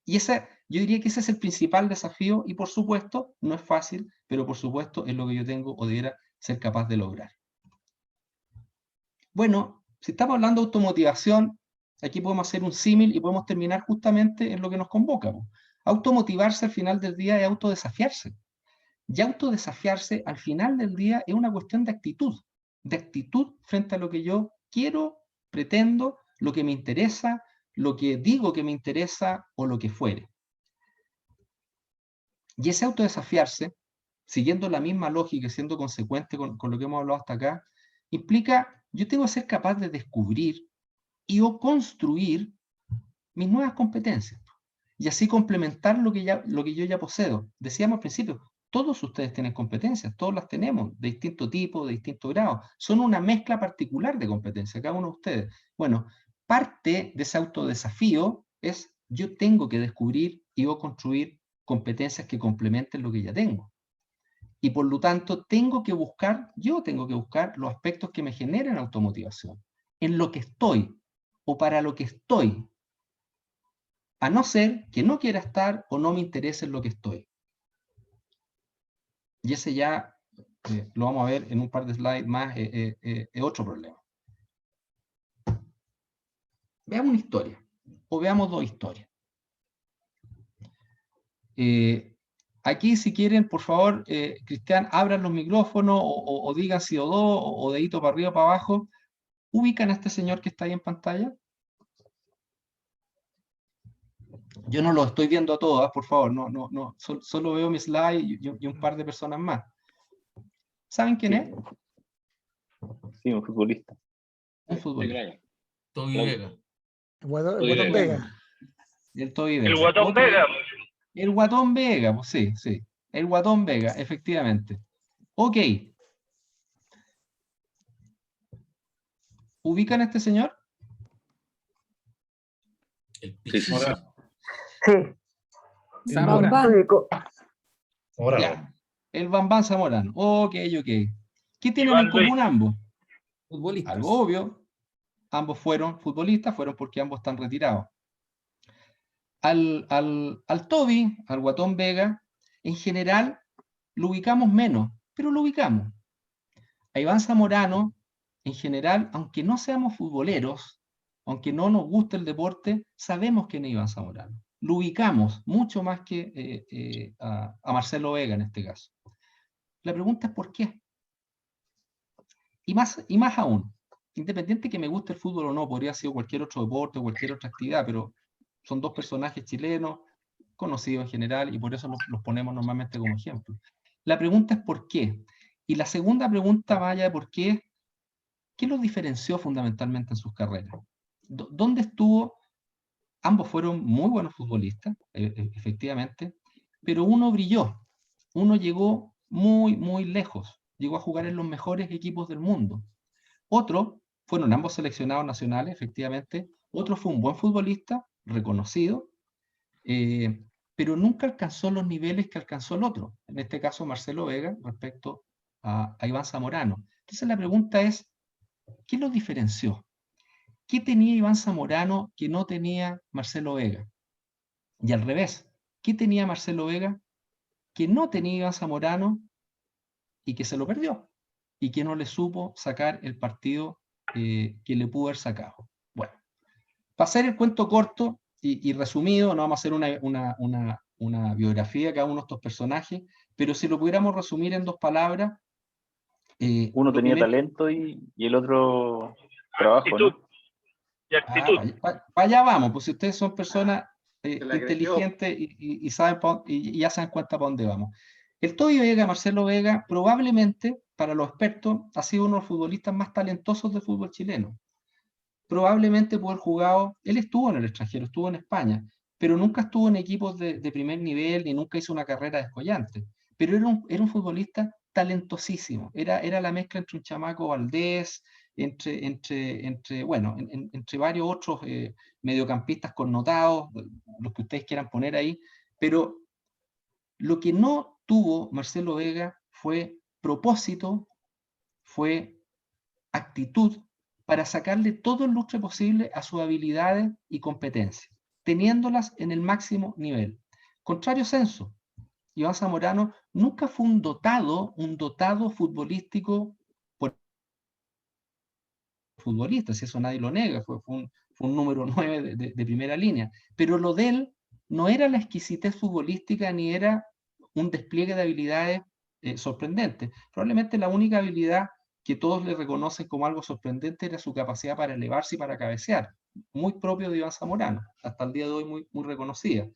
B: Y yo diría que ese es el principal desafío y por supuesto no es fácil, pero por supuesto es lo que yo tengo o debiera ser capaz de lograr. Bueno, si estamos hablando de automotivación, aquí podemos hacer un símil y podemos terminar justamente en lo que nos convoca. Automotivarse al final del día es autodesafiarse. Y autodesafiarse al final del día es una cuestión de actitud frente a lo que yo quiero, pretendo, lo que me interesa, lo que digo que me interesa o lo que fuere. Y ese autodesafiarse, siguiendo la misma lógica y siendo consecuente con lo que hemos hablado hasta acá, implica, yo tengo que ser capaz de descubrir y o construir mis nuevas competencias y así complementar lo que yo ya poseo. Decíamos al principio, todos ustedes tienen competencias, todos las tenemos, de distinto tipo, de distinto grado. Son una mezcla particular de competencias, cada uno de ustedes. Bueno, parte de ese autodesafío es yo tengo que descubrir y o construir competencias que complementen lo que ya tengo. Y por lo tanto, yo tengo que buscar los aspectos que me generen automotivación, en lo que estoy o para lo que estoy, a no ser que no quiera estar o no me interese en lo que estoy. Y ese ya lo vamos a ver en un par de slides más, es otro problema. Veamos una historia, o veamos dos historias. Aquí, si quieren, por favor, Cristian, abran los micrófonos o digan sí o dos, o dedito para arriba o para abajo. ¿Ubican a este señor que está ahí en pantalla? Yo no lo estoy viendo a todas, por favor, no, solo veo mi slide y un par de personas más. ¿Saben quién es?
D: Sí, un futbolista.
B: Un futbolista.
E: Toby Vega.
A: El Guatón Vega.
B: El Toby Vega.
E: El Guatón Vega.
B: El Guatón Vega, pues sí. El Guatón Vega, efectivamente. Ok. ¿Ubican a este señor?
E: El Pichichi.
F: Sí.
B: Zamorano.
E: Zamorano.
B: El Bambán Zamorano. Ok. ¿Qué tienen en común ambos?
E: Futbolistas.
B: Algo obvio. Ambos fueron futbolistas, fueron porque ambos están retirados. Al Toby, al Guatón Vega, en general lo ubicamos menos, pero lo ubicamos. A Iván Zamorano, en general, aunque no seamos futboleros, aunque no nos guste el deporte, sabemos quién es Iván Zamorano. Lo ubicamos mucho más que a Marcelo Vega en este caso. La pregunta es ¿por qué? Y más aún, independiente que me guste el fútbol o no, podría ser cualquier otro deporte o cualquier otra actividad, pero son dos personajes chilenos, conocidos en general, y por eso los ponemos normalmente como ejemplo. La pregunta es ¿por qué? Y la segunda pregunta, vaya de por qué, ¿qué los diferenció fundamentalmente en sus carreras? ¿Dónde estuvo? Ambos fueron muy buenos futbolistas, efectivamente, pero uno brilló, uno llegó muy, muy lejos, llegó a jugar en los mejores equipos del mundo. Otro, fueron ambos seleccionados nacionales, efectivamente, otro fue un buen futbolista, reconocido, pero nunca alcanzó los niveles que alcanzó el otro, en este caso Marcelo Vega, respecto a Iván Zamorano. Entonces la pregunta es, ¿qué los diferenció? ¿Qué tenía Iván Zamorano que no tenía Marcelo Vega? Y al revés, ¿qué tenía Marcelo Vega que no tenía Iván Zamorano y que se lo perdió? Y que no le supo sacar el partido que le pudo haber sacado. Bueno, para hacer el cuento corto y resumido, no vamos a hacer una biografía de cada uno de estos personajes, pero si lo pudiéramos resumir en 2 palabras.
D: Uno tenía talento y el otro trabajo, ¿no?
F: Y actitud.
B: Para allá vamos, pues si ustedes son personas inteligentes y saben y ya se dan cuenta para dónde vamos. El Toby Vega, Marcelo Vega, probablemente, para los expertos, ha sido uno de los futbolistas más talentosos del fútbol chileno. Probablemente pudo haber jugado, él estuvo en el extranjero, estuvo en España, pero nunca estuvo en equipos de primer nivel ni nunca hizo una carrera descollante. Pero era un futbolista talentosísimo, era la mezcla entre un chamaco Valdés, entre varios otros mediocampistas connotados, los que ustedes quieran poner ahí, pero lo que no tuvo Marcelo Vega fue propósito, fue actitud para sacarle todo el lustre posible a sus habilidades y competencias, teniéndolas en el máximo nivel. Contrario sensu, Iván Zamorano nunca fue un dotado futbolístico futbolista, si eso nadie lo nega, fue un número 9 de primera línea, pero lo de él no era la exquisitez futbolística ni era un despliegue de habilidades sorprendentes. Probablemente la única habilidad que todos le reconocen como algo sorprendente era su capacidad para elevarse y para cabecear, muy propio de Iván Zamorano, hasta el día de hoy muy reconocida.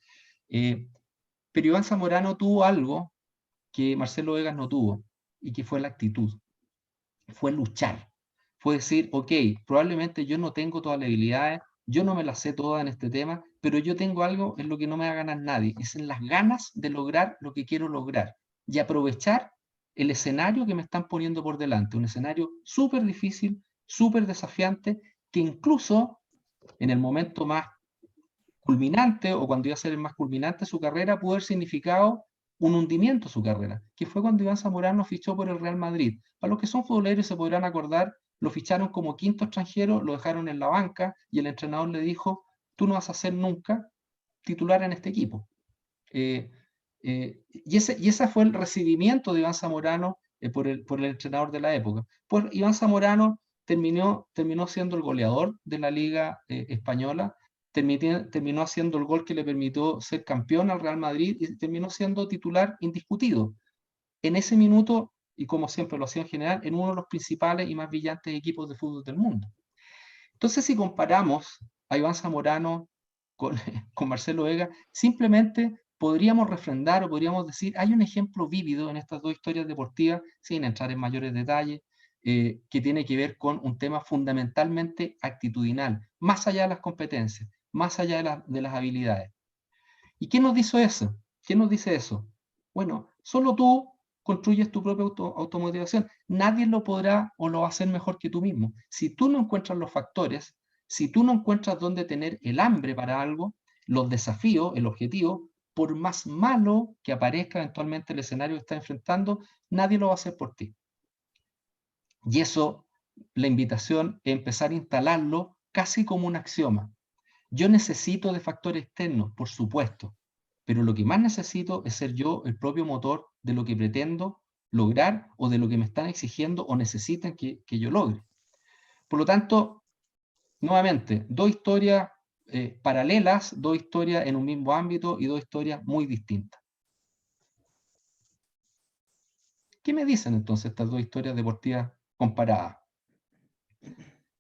B: Pero Iván Zamorano tuvo algo que Marcelo Vegas no tuvo, y que fue la actitud, fue luchar. Fue decir, ok, probablemente yo no tengo todas las habilidades, yo no me las sé todas en este tema, pero yo tengo algo en lo que no me va a ganar nadie, es en las ganas de lograr lo que quiero lograr y aprovechar el escenario que me están poniendo por delante, un escenario súper difícil, súper desafiante, que incluso en el momento más culminante o cuando iba a ser el más culminante de su carrera, pudo haber significado un hundimiento de su carrera, que fue cuando Iván Zamorano fichó por el Real Madrid. Para los que son futboleros se podrán acordar, lo ficharon como quinto extranjero, lo dejaron en la banca y el entrenador le dijo, tú no vas a ser nunca titular en este equipo. Y ese fue el recibimiento de Iván Zamorano por el entrenador de la época. Pues Iván Zamorano terminó siendo el goleador de la Liga Española, terminó haciendo el gol que le permitió ser campeón al Real Madrid y terminó siendo titular indiscutido. En ese minuto, y como siempre lo hacía en general, en uno de los principales y más brillantes equipos de fútbol del mundo. Entonces, si comparamos a Iván Zamorano con Marcelo Vega, simplemente podríamos refrendar o podríamos decir, hay un ejemplo vívido en estas 2 historias deportivas, sin entrar en mayores detalles, que tiene que ver con un tema fundamentalmente actitudinal, más allá de las competencias, más allá de las habilidades. ¿Y qué nos dice eso? ¿Qué nos dice eso? Bueno, solo tú construyes tu propia automotivación. Nadie lo podrá o lo va a hacer mejor que tú mismo. Si tú no encuentras los factores, si tú no encuentras dónde tener el hambre para algo, los desafíos, el objetivo, por más malo que aparezca eventualmente el escenario que estás enfrentando, nadie lo va a hacer por ti. Y eso, la invitación es empezar a instalarlo casi como un axioma. Yo necesito de factores externos, por supuesto, pero lo que más necesito es ser yo el propio motor de lo que pretendo lograr o de lo que me están exigiendo o necesitan que yo logre. Por lo tanto, nuevamente, dos historias paralelas, dos historias en un mismo ámbito y dos historias muy distintas. ¿Qué me dicen entonces estas dos historias deportivas comparadas?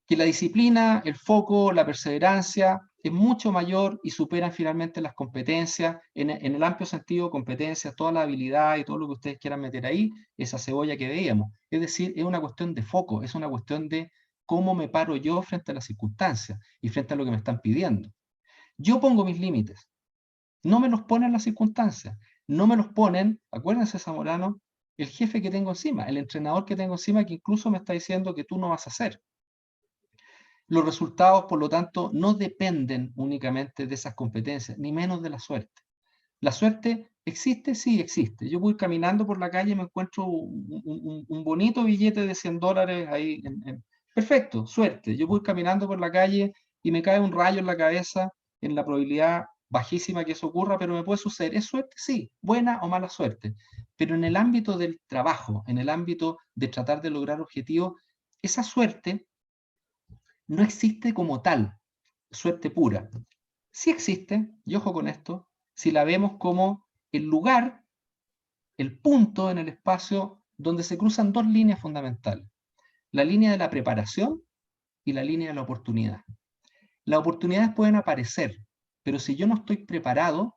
B: Que la disciplina, el foco, la perseverancia es mucho mayor y superan finalmente las competencias, en el amplio sentido, competencias, toda la habilidad y todo lo que ustedes quieran meter ahí, esa cebolla que veíamos. Es decir, es una cuestión de foco, es una cuestión de cómo me paro yo frente a las circunstancias y frente a lo que me están pidiendo. Yo pongo mis límites, no me los ponen las circunstancias, no me los ponen, acuérdense Zamorano, el jefe que tengo encima, el entrenador que tengo encima, que incluso me está diciendo que tú no vas a hacer. Los resultados, por lo tanto, no dependen únicamente de esas competencias, ni menos de la suerte. ¿La suerte existe? Sí, existe. Yo voy caminando por la calle y me encuentro un bonito billete de $100 ahí. Perfecto, suerte. Yo voy caminando por la calle y me cae un rayo en la cabeza, en la probabilidad bajísima que eso ocurra, pero me puede suceder. ¿Es suerte? Sí, buena o mala suerte. Pero en el ámbito del trabajo, en el ámbito de tratar de lograr objetivos, esa suerte no existe como tal, suerte pura. Sí existe, y ojo con esto, si la vemos como el lugar, el punto en el espacio donde se cruzan dos líneas fundamentales. La línea de la preparación y la línea de la oportunidad. Las oportunidades pueden aparecer, pero si yo no estoy preparado,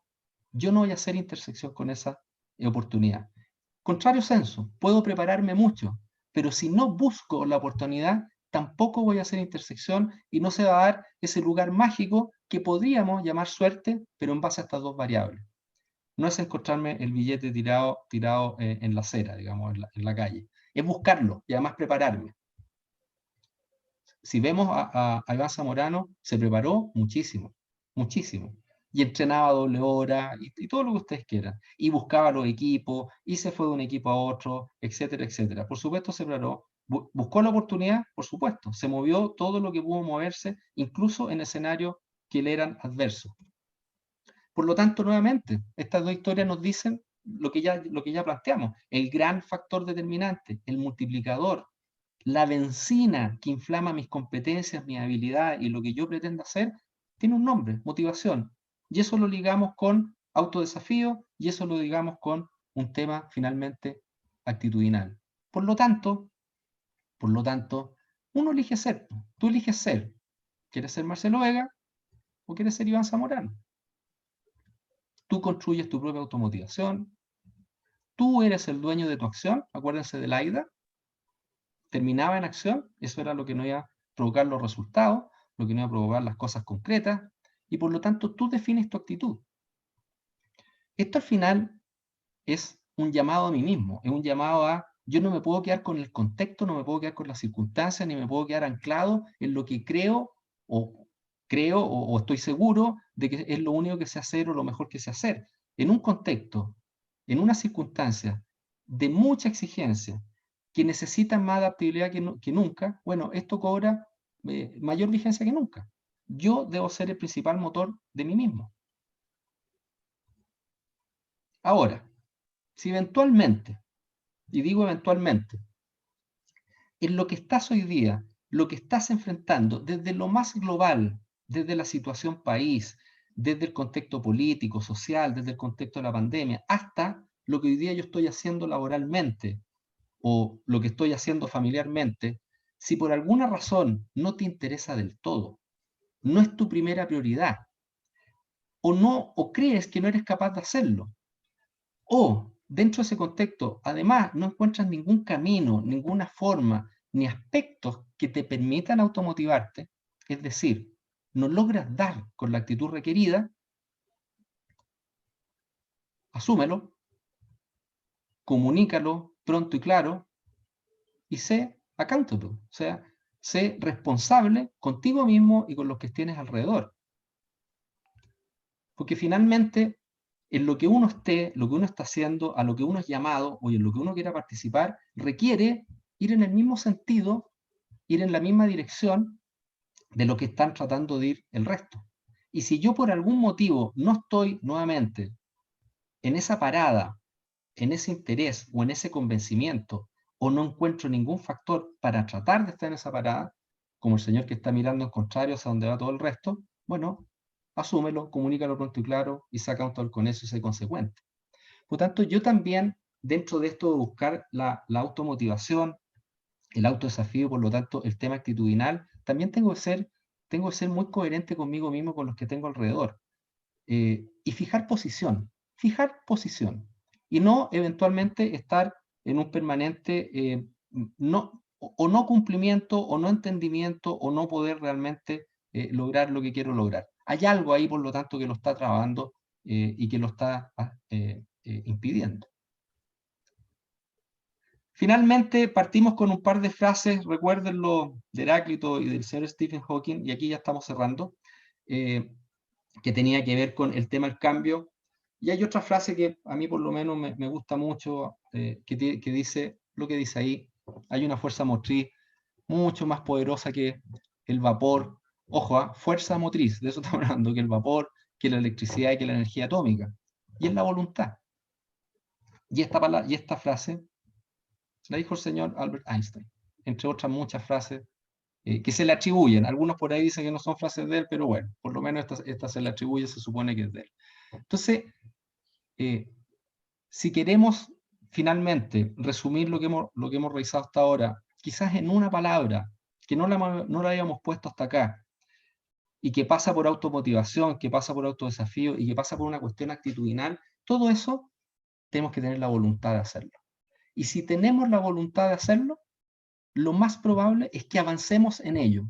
B: yo no voy a hacer intersección con esa oportunidad. Contrario sensu, puedo prepararme mucho, pero si no busco la oportunidad, tampoco voy a hacer intersección y no se va a dar ese lugar mágico que podríamos llamar suerte, pero en base a estas dos variables. No es encontrarme el billete tirado en la acera, digamos, en la calle. Es buscarlo y además prepararme. Si vemos a Iván Zamorano, se preparó muchísimo, muchísimo. Y entrenaba doble hora y todo lo que ustedes quieran. Y buscaba los equipos, y se fue de un equipo a otro, etcétera, etcétera. Por supuesto se preparó. ¿Buscó la oportunidad? Por supuesto. Se movió todo lo que pudo moverse, incluso en escenarios que le eran adversos. Por lo tanto, nuevamente, estas dos historias nos dicen lo que ya planteamos. El gran factor determinante, el multiplicador, la benzina que inflama mis competencias, mis habilidades y lo que yo pretendo hacer, tiene un nombre, motivación. Y eso lo ligamos con autodesafío y eso lo ligamos con un tema finalmente actitudinal. Por lo tanto, uno elige ser. Tú eliges ser. ¿Quieres ser Marcelo Vega o quieres ser Iván Zamorano? Tú construyes tu propia automotivación. Tú eres el dueño de tu acción. Acuérdense de la AIDA. Terminaba en acción, eso era lo que no iba a provocar los resultados, lo que no iba a provocar las cosas concretas, y por lo tanto tú defines tu actitud. Esto al final es un llamado a mí mismo, es un llamado a, yo no me puedo quedar con el contexto, no me puedo quedar con las circunstancias, ni me puedo quedar anclado en lo que creo o estoy seguro de que es lo único que sé hacer o lo mejor que sé hacer. En un contexto, en una circunstancia de mucha exigencia, que necesitan más adaptabilidad que nunca, bueno, esto cobra mayor vigencia que nunca. Yo debo ser el principal motor de mí mismo. Ahora, si eventualmente, y digo eventualmente, en lo que estás hoy día, lo que estás enfrentando desde lo más global, desde la situación país, desde el contexto político, social, desde el contexto de la pandemia, hasta lo que hoy día yo estoy haciendo laboralmente, o lo que estoy haciendo familiarmente, si por alguna razón no te interesa del todo, no es tu primera prioridad, o crees que no eres capaz de hacerlo, o dentro de ese contexto, además, no encuentras ningún camino, ninguna forma, ni aspectos que te permitan automotivarte, es decir, no logras dar con la actitud requerida, asúmelo, comunícalo pronto y claro, y sé accountable, o sea, sé responsable contigo mismo y con los que tienes alrededor. Porque finalmente, en lo que uno esté, lo que uno está haciendo, a lo que uno es llamado, o en lo que uno quiera participar, requiere ir en el mismo sentido, ir en la misma dirección de lo que están tratando de ir el resto. Y si yo por algún motivo no estoy nuevamente en esa parada en ese interés o en ese convencimiento, o no encuentro ningún factor para tratar de estar en esa parada, como el señor que está mirando en contrario hacia donde va todo el resto, bueno, asúmelo, comunícalo pronto y claro, y saca un todo con eso y sé consecuente. Por tanto, yo también, dentro de esto de buscar la automotivación, el autodesafío, por lo tanto, el tema actitudinal, también tengo que ser muy coherente conmigo mismo, con los que tengo alrededor. Y fijar posición, y no eventualmente estar en un permanente no cumplimiento, o no entendimiento, o no poder realmente lograr lo que quiero lograr. Hay algo ahí, por lo tanto, que lo está trabando y que lo está impidiendo. Finalmente, partimos con un par de frases, recuérdenlo, de Heráclito y del señor Stephen Hawking, y aquí ya estamos cerrando, que tenía que ver con el tema del cambio. Y hay otra frase que a mí por lo menos me gusta mucho, que dice lo que dice ahí: hay una fuerza motriz mucho más poderosa que el vapor. Ojo, fuerza motriz, de eso estamos hablando, que el vapor, que la electricidad y que la energía atómica. Y es la voluntad. Y esta frase la dijo el señor Albert Einstein, entre otras muchas frases que se le atribuyen. Algunos por ahí dicen que no son frases de él, pero bueno, por lo menos esta se le atribuye, se supone que es de él. Entonces, si queremos finalmente resumir lo que hemos revisado hasta ahora, quizás en una palabra, que no la habíamos puesto hasta acá, y que pasa por automotivación, que pasa por autodesafío, y que pasa por una cuestión actitudinal, todo eso tenemos que tener la voluntad de hacerlo. Y si tenemos la voluntad de hacerlo, lo más probable es que avancemos en ello.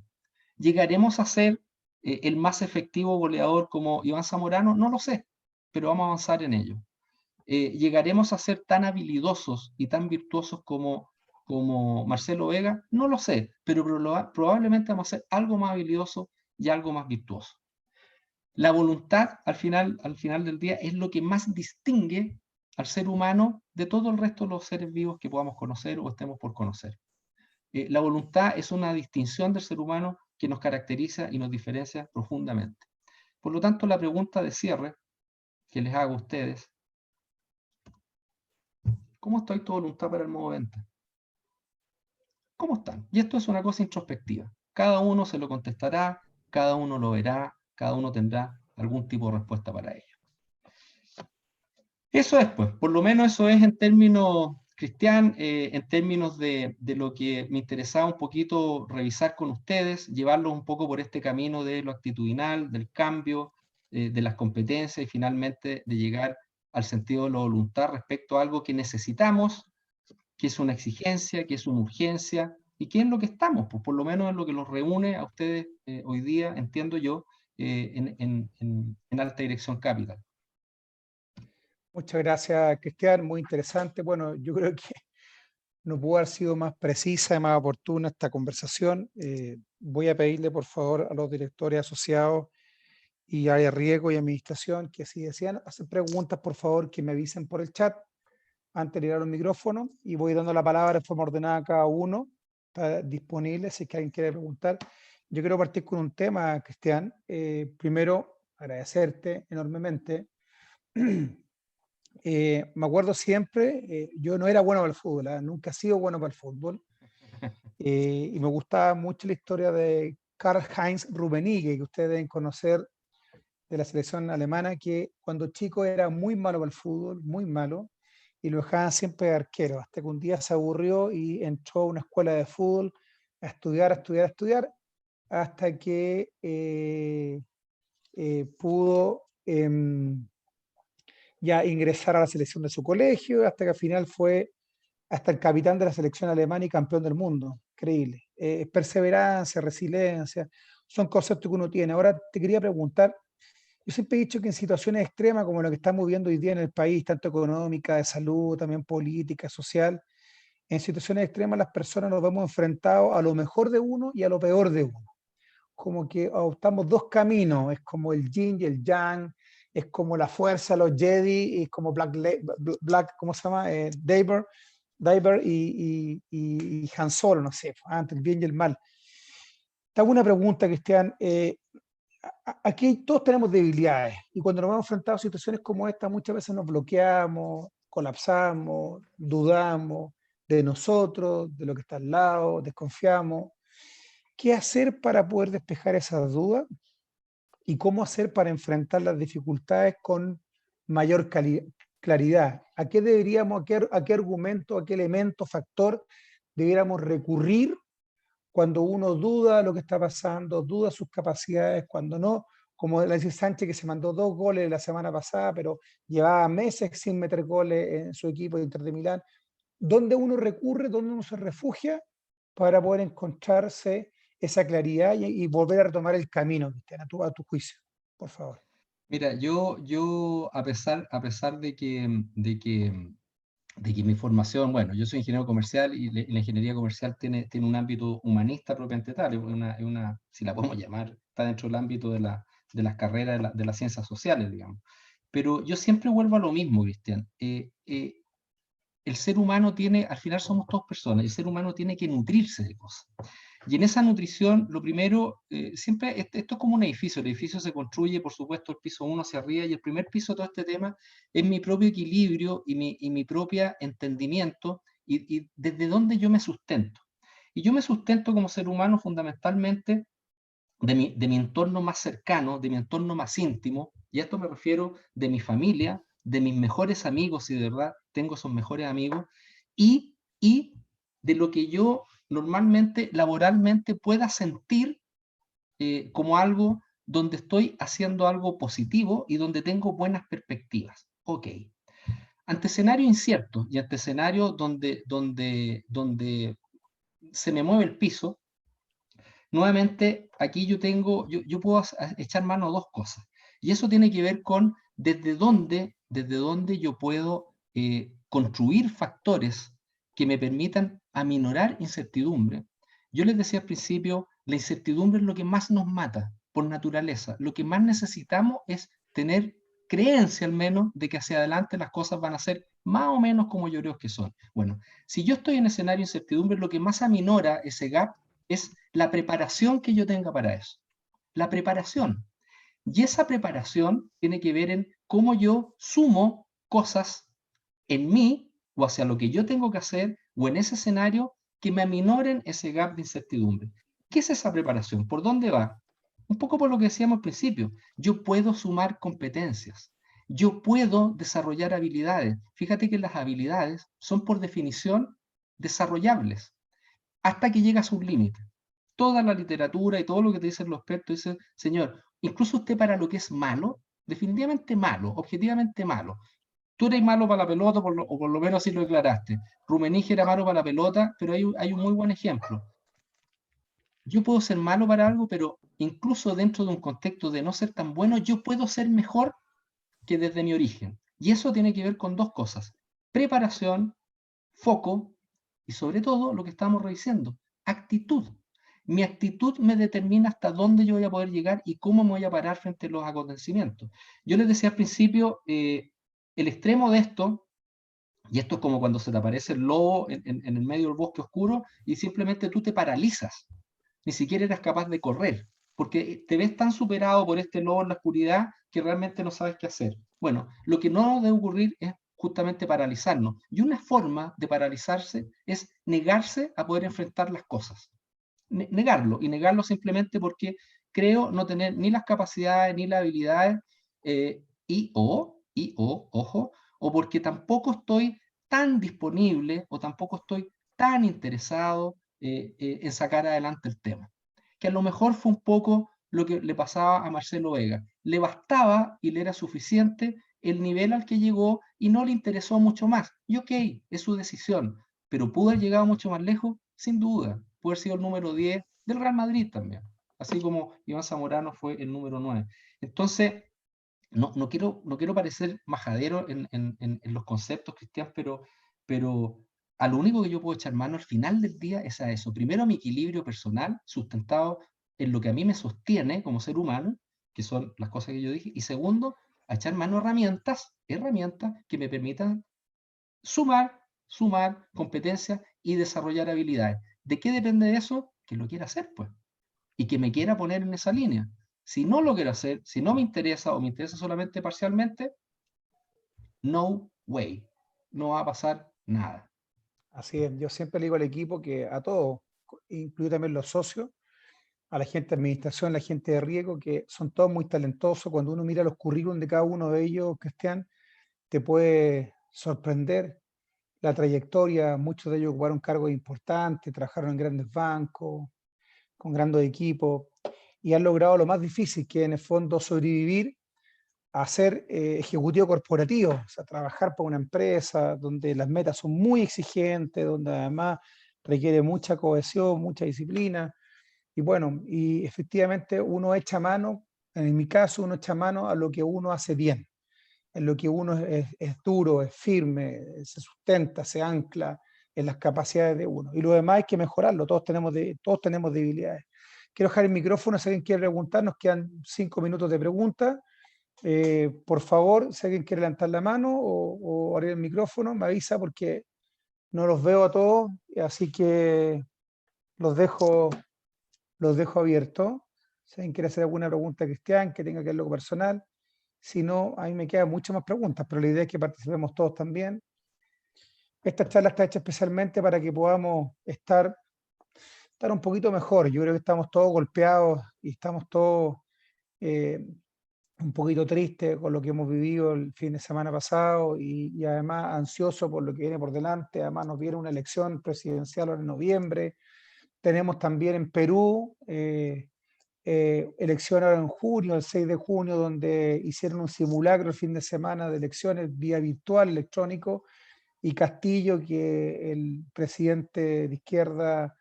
B: ¿Llegaremos a ser el más efectivo goleador como Iván Zamorano? No lo sé, pero vamos a avanzar en ello. ¿Llegaremos a ser tan habilidosos y tan virtuosos como Marcelo Vega? No lo sé, pero probablemente vamos a ser algo más habilidoso y algo más virtuoso. La voluntad, al final del día, es lo que más distingue al ser humano de todo el resto de los seres vivos que podamos conocer o estemos por conocer. La voluntad es una distinción del ser humano que nos caracteriza y nos diferencia profundamente. Por lo tanto, la pregunta de cierre que les hago a ustedes: ¿cómo está tu voluntad para el modo venta? ¿Cómo están? Y esto es una cosa introspectiva. Cada uno se lo contestará, cada uno lo verá, cada uno tendrá algún tipo de respuesta para ello. Eso es, pues, por lo menos eso es en términos, Cristian, en términos de lo que me interesaba un poquito revisar con ustedes, llevarlos un poco por este camino de lo actitudinal, del cambio, de las competencias, y finalmente de llegar al sentido de la voluntad respecto a algo que necesitamos, que es una exigencia, que es una urgencia, y que es lo que estamos, pues por lo menos es lo que los reúne a ustedes hoy día, entiendo yo, en Alta Dirección Capital.
A: Muchas gracias, Cristian, muy interesante. Bueno, yo creo que no pudo haber sido más precisa y más oportuna esta conversación. Voy a pedirle, por favor, a los directores asociados y área de riesgo y administración que, si desean hacer preguntas, por favor, que me avisen por el chat antes de ir a los micrófonos, y voy dando la palabra de forma ordenada a cada uno. Está disponible si es que alguien quiere preguntar. Yo quiero partir con un tema, Cristian. Primero, agradecerte enormemente. Me acuerdo siempre, yo no era bueno para el fútbol, nunca he sido bueno para el fútbol, y me gustaba mucho la historia de Karl-Heinz Rummenigge, que ustedes deben conocer, de la selección alemana, que cuando chico era muy malo para el fútbol, muy malo, y lo dejaban siempre de arquero, hasta que un día se aburrió y entró a una escuela de fútbol a estudiar, hasta que pudo ya ingresar a la selección de su colegio, hasta que al final fue hasta el capitán de la selección alemana y campeón del mundo. Increíble. Perseverancia, resiliencia, son conceptos que uno tiene. Ahora te quería preguntar, yo siempre he dicho que en situaciones extremas como lo que estamos viviendo hoy día en el país, tanto económica, de salud, también política, social, en situaciones extremas las personas nos vemos enfrentados a lo mejor de uno y a lo peor de uno. Como que adoptamos dos caminos, es como el yin y el yang, es como la fuerza, los Jedi, y como Black ¿cómo se llama? Diver y Han Solo, no sé, antes el bien y el mal. Te hago una pregunta, Cristian. Aquí todos tenemos debilidades, y cuando nos vemos enfrentados a situaciones como esta, muchas veces nos bloqueamos, colapsamos, dudamos de nosotros, de lo que está al lado, desconfiamos. ¿Qué hacer para poder despejar esas dudas? ¿Y cómo hacer para enfrentar las dificultades con mayor claridad? ¿A qué deberíamos, a qué argumento, a qué elemento, factor deberíamos recurrir cuando uno duda lo que está pasando, duda sus capacidades, cuando no? Como Alexis Sánchez, que se mandó 2 goles la semana pasada, pero llevaba meses sin meter goles en su equipo de Inter de Milán. ¿Dónde uno recurre, dónde uno se refugia para poder encontrarse esa claridad y volver a retomar el camino, Cristian, a tu juicio, por favor?
B: Mira, yo a pesar de que mi formación, bueno, yo soy ingeniero comercial y la ingeniería comercial tiene un ámbito humanista propiamente tal, si la podemos llamar, está dentro del ámbito de las carreras de las ciencias sociales, digamos. Pero yo siempre vuelvo a lo mismo, Cristian. El ser humano tiene, al final somos todos personas, y el ser humano tiene que nutrirse de cosas. Y en esa nutrición, lo primero, siempre, esto es como un edificio. El edificio se construye, por supuesto, el piso 1 hacia arriba, y el primer piso de todo este tema es mi propio equilibrio y mi propio entendimiento, y desde dónde yo me sustento. Y yo me sustento como ser humano fundamentalmente de mi entorno más cercano, de mi entorno más íntimo, y a esto me refiero de mi familia, de mis mejores amigos, si de verdad tengo esos mejores amigos, y de lo que yo normalmente, laboralmente, pueda sentir como algo donde estoy haciendo algo positivo y donde tengo buenas perspectivas. Ok. Ante escenarios inciertos y ante escenarios donde se me mueve el piso, nuevamente aquí yo puedo echar mano a 2 cosas. Y eso tiene que ver con desde dónde yo puedo construir factores que me permitan aminorar incertidumbre. Yo les decía al principio, la incertidumbre es lo que más nos mata por naturaleza. Lo que más necesitamos es tener creencia al menos de que hacia adelante las cosas van a ser más o menos como yo creo que son. Bueno, si yo estoy en escenario de incertidumbre, lo que más aminora ese gap es la preparación que yo tenga para eso. La preparación. Y esa preparación tiene que ver en cómo yo sumo cosas en mí o hacia lo que yo tengo que hacer o en ese escenario que me aminoren ese gap de incertidumbre. ¿Qué es esa preparación? ¿Por dónde va? Un poco por lo que decíamos al principio. Yo puedo sumar competencias. Yo puedo desarrollar habilidades. Fíjate que las habilidades son por definición desarrollables hasta que llega a sus límites. Toda la literatura y todo lo que te dicen los expertos dicen, señor, incluso usted para lo que es malo, definitivamente malo, objetivamente malo. Tú eres malo para la pelota, o por lo menos así lo declaraste. Rummenigge era malo para la pelota, pero hay un muy buen ejemplo. Yo puedo ser malo para algo, pero incluso dentro de un contexto de no ser tan bueno, yo puedo ser mejor que desde mi origen. Y eso tiene que ver con 2 cosas. Preparación, foco, y sobre todo lo que estamos revisando, actitud. Mi actitud me determina hasta dónde yo voy a poder llegar y cómo me voy a parar frente a los acontecimientos. Yo les decía al principio, el extremo de esto, y esto es como cuando se te aparece el lobo en el medio del bosque oscuro y simplemente tú te paralizas. Ni siquiera eres capaz de correr, porque te ves tan superado por este lobo en la oscuridad que realmente no sabes qué hacer. Bueno, lo que no debe ocurrir es justamente paralizarnos. Y una forma de paralizarse es negarse a poder enfrentar las cosas. Negarlo, y negarlo simplemente porque creo no tener ni las capacidades ni las habilidades ojo, o porque tampoco estoy tan disponible o tampoco estoy tan interesado en sacar adelante el tema. Que a lo mejor fue un poco lo que le pasaba a Marcelo Vega. Le bastaba y le era suficiente el nivel al que llegó y no le interesó mucho más. Y ok, es su decisión, pero pudo haber llegado mucho más lejos, sin duda. Pudo haber sido el número 10 del Real Madrid también, así como Iván Zamorano fue el número 9. Entonces, no quiero parecer majadero en los conceptos, Cristian, pero a lo único que yo puedo echar mano al final del día es a eso. Primero, a mi equilibrio personal, sustentado en lo que a mí me sostiene como ser humano, que son las cosas que yo dije, y segundo, a echar mano a herramientas que me permitan sumar competencias y desarrollar habilidades. ¿De qué depende de eso? Que lo quiera hacer, pues, y que me quiera poner en esa línea. Si no lo quiero hacer, si no me interesa o me interesa solamente parcialmente, no way. no va a pasar nada.
A: Así es, yo siempre le digo al equipo que a todos, incluido también los socios, a la gente de administración, la gente de riesgo, que son todos muy talentosos. Cuando uno mira los currículums de cada uno de ellos, Cristian, te puede sorprender la trayectoria. Muchos de ellos ocuparon cargos importantes, trabajaron en grandes bancos, con grandes equipos, y han logrado lo más difícil, que en el fondo sobrevivir a ser ejecutivo corporativo, o sea, trabajar para una empresa donde las metas son muy exigentes, donde además requiere mucha cohesión, mucha disciplina. Y bueno, y efectivamente uno echa mano, en mi caso uno echa mano a lo que uno hace bien, en lo que uno es duro, es firme, se sustenta, se ancla en las capacidades de uno. Y lo demás hay que mejorarlo, todos tenemos debilidades. Quiero dejar el micrófono, si alguien quiere preguntar, nos quedan 5 minutos de preguntas. Por favor, si alguien quiere levantar la mano o abrir el micrófono, me avisa porque no los veo a todos, así que los dejo abiertos. Si alguien quiere hacer alguna pregunta a Cristian, que tenga que ver lo personal. Si no, a mí me quedan muchas más preguntas, pero la idea es que participemos todos también. Esta charla está hecha especialmente para que podamos estar un poquito mejor. Yo creo que estamos todos golpeados y estamos todos un poquito tristes con lo que hemos vivido el fin de semana pasado y además ansiosos por lo que viene por delante. Además nos viene una elección presidencial ahora en noviembre. Tenemos también en Perú elección ahora en junio, el 6 de junio, donde hicieron un simulacro el fin de semana de elecciones vía virtual, electrónico, y Castillo, que el presidente de izquierda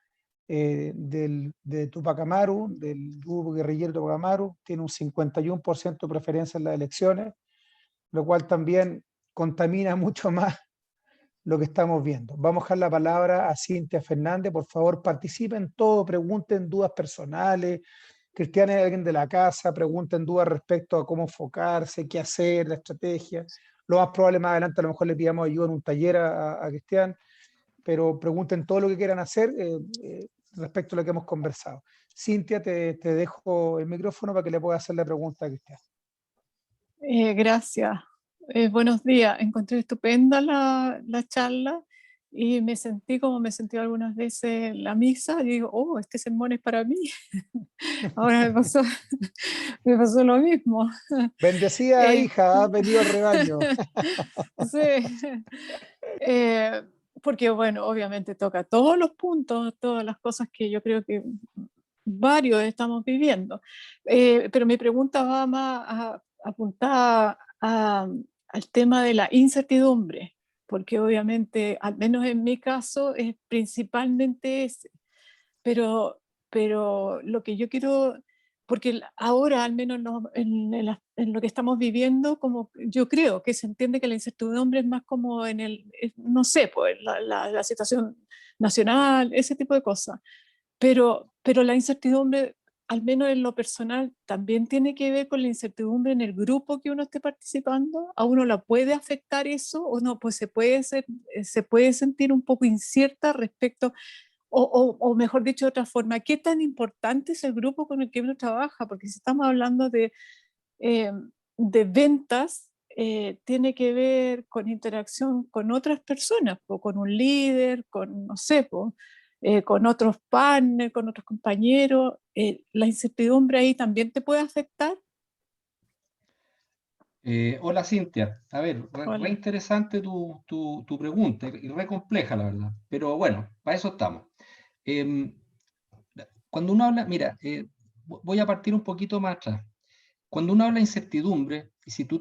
A: de Tupac Amaru, del grupo guerrillero Tupac Amaru, tiene un 51% de preferencia en las elecciones, lo cual también contamina mucho más lo que estamos viendo. Vamos a dejar la palabra a Cintia Fernández. Por favor, participen todo, pregunten dudas personales. Cristian es alguien de la casa, pregunten dudas respecto a cómo enfocarse, qué hacer, la estrategia. Lo más probable más adelante a lo mejor le pidamos ayuda en un taller a Cristian, pero pregunten todo lo que quieran hacer respecto a lo que hemos conversado. Cintia, te dejo el micrófono para que le puedas hacer la pregunta a Cristian.
F: Gracias. Buenos días. Encontré estupenda la charla y me sentí como me sentí algunas veces en la misa. Y digo, oh, este sermón es para mí. Ahora me pasó lo mismo.
A: Bendecida hija, ha venido al rebaño.
F: Sí. Porque bueno, obviamente toca todos los puntos, todas las cosas que yo creo que varios estamos viviendo. Pero mi pregunta va más apuntada al tema de la incertidumbre, porque obviamente, al menos en mi caso, es principalmente ese. Pero lo que yo quiero, porque ahora, al menos en lo que estamos viviendo, como yo creo que se entiende que la incertidumbre es más como no sé, pues la situación nacional, ese tipo de cosas. Pero la incertidumbre, al menos en lo personal, también tiene que ver con la incertidumbre en el grupo que uno esté participando. ¿A uno la puede afectar eso o no? Pues se puede sentir un poco incierta respecto, o mejor dicho de otra forma, ¿qué tan importante es el grupo con el que uno trabaja? Porque si estamos hablando de ventas, tiene que ver con interacción con otras personas, o con un líder, con, no sé, con otros partners, con otros compañeros. ¿La incertidumbre ahí también te puede afectar?
B: Hola Cintia, a ver, re interesante tu pregunta y re compleja la verdad, pero bueno, para eso estamos. Cuando uno habla, mira, voy a partir un poquito más atrás. Cuando uno habla de incertidumbre, y si tú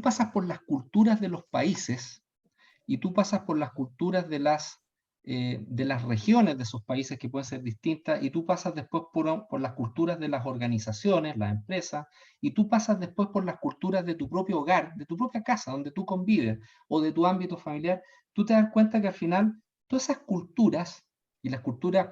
B: pasas por las culturas de los países y tú pasas por las culturas de las regiones de esos países que pueden ser distintas, y tú pasas después por las culturas de las organizaciones, las empresas, y tú pasas después por las culturas de tu propio hogar, de tu propia casa, donde tú convives, o de tu ámbito familiar, tú te das cuenta que al final todas esas culturas, y las culturas,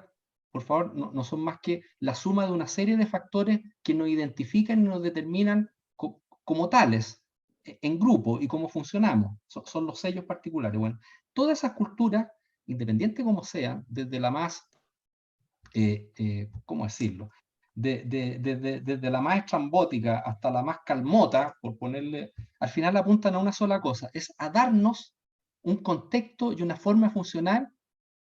B: por favor, no son más que la suma de una serie de factores que nos identifican y nos determinan como tales, en grupo, y cómo funcionamos. Son los sellos particulares. Bueno, todas esas culturas, independiente como sea, desde la más, ¿cómo decirlo? desde la más estrambótica hasta la más calmota, por ponerle, al final apuntan a una sola cosa, es a darnos un contexto y una forma de funcionar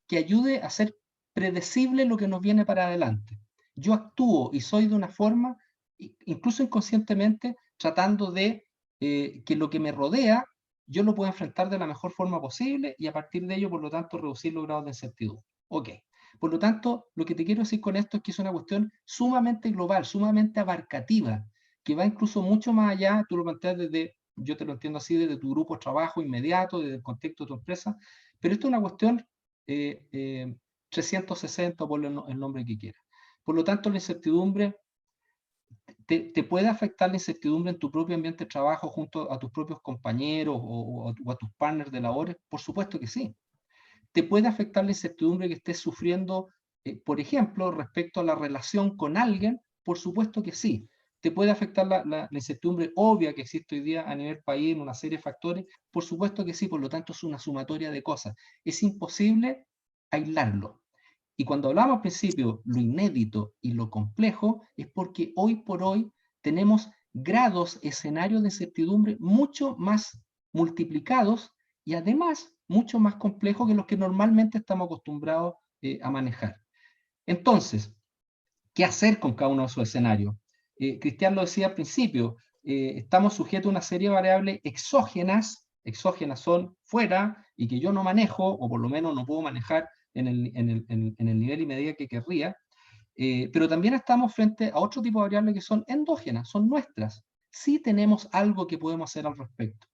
B: que ayude a ser predecible lo que nos viene para adelante. Yo actúo y soy de una forma, incluso inconscientemente, tratando de que lo que me rodea, yo lo pueda enfrentar de la mejor forma posible y a partir de ello, por lo tanto, reducir los grados de incertidumbre. Ok. Por lo tanto, lo que te quiero decir con esto es que es una cuestión sumamente global, sumamente abarcativa, que va incluso mucho más allá, tú lo planteas desde, yo te lo entiendo así, desde tu grupo de trabajo inmediato, desde el contexto de tu empresa, pero esto es una cuestión 360, ponle el nombre que quieras. Por lo tanto, la incertidumbre, te puede afectar la incertidumbre en tu propio ambiente de trabajo junto a tus propios compañeros o a tus partners de labores, por supuesto que sí. ¿Te puede afectar la incertidumbre que estés sufriendo, por ejemplo, respecto a la relación con alguien? Por supuesto que sí. ¿Te puede afectar la incertidumbre obvia que existe hoy día a nivel país en una serie de factores? Por supuesto que sí, por lo tanto es una sumatoria de cosas. Es imposible aislarlo. Y cuando hablamos al principio lo inédito y lo complejo, es porque hoy por hoy tenemos grados, escenarios de incertidumbre mucho más multiplicados y además mucho más complejos que los que normalmente estamos acostumbrados a manejar. Entonces, ¿qué hacer con cada uno de esos escenarios? Cristian lo decía al principio, estamos sujetos a una serie de variables exógenas son fuera y que yo no manejo, o por lo menos no puedo manejar en el nivel y medida que querría, pero también estamos frente a otro tipo de variables que son endógenas, son nuestras. Sí tenemos algo que podemos hacer al respecto.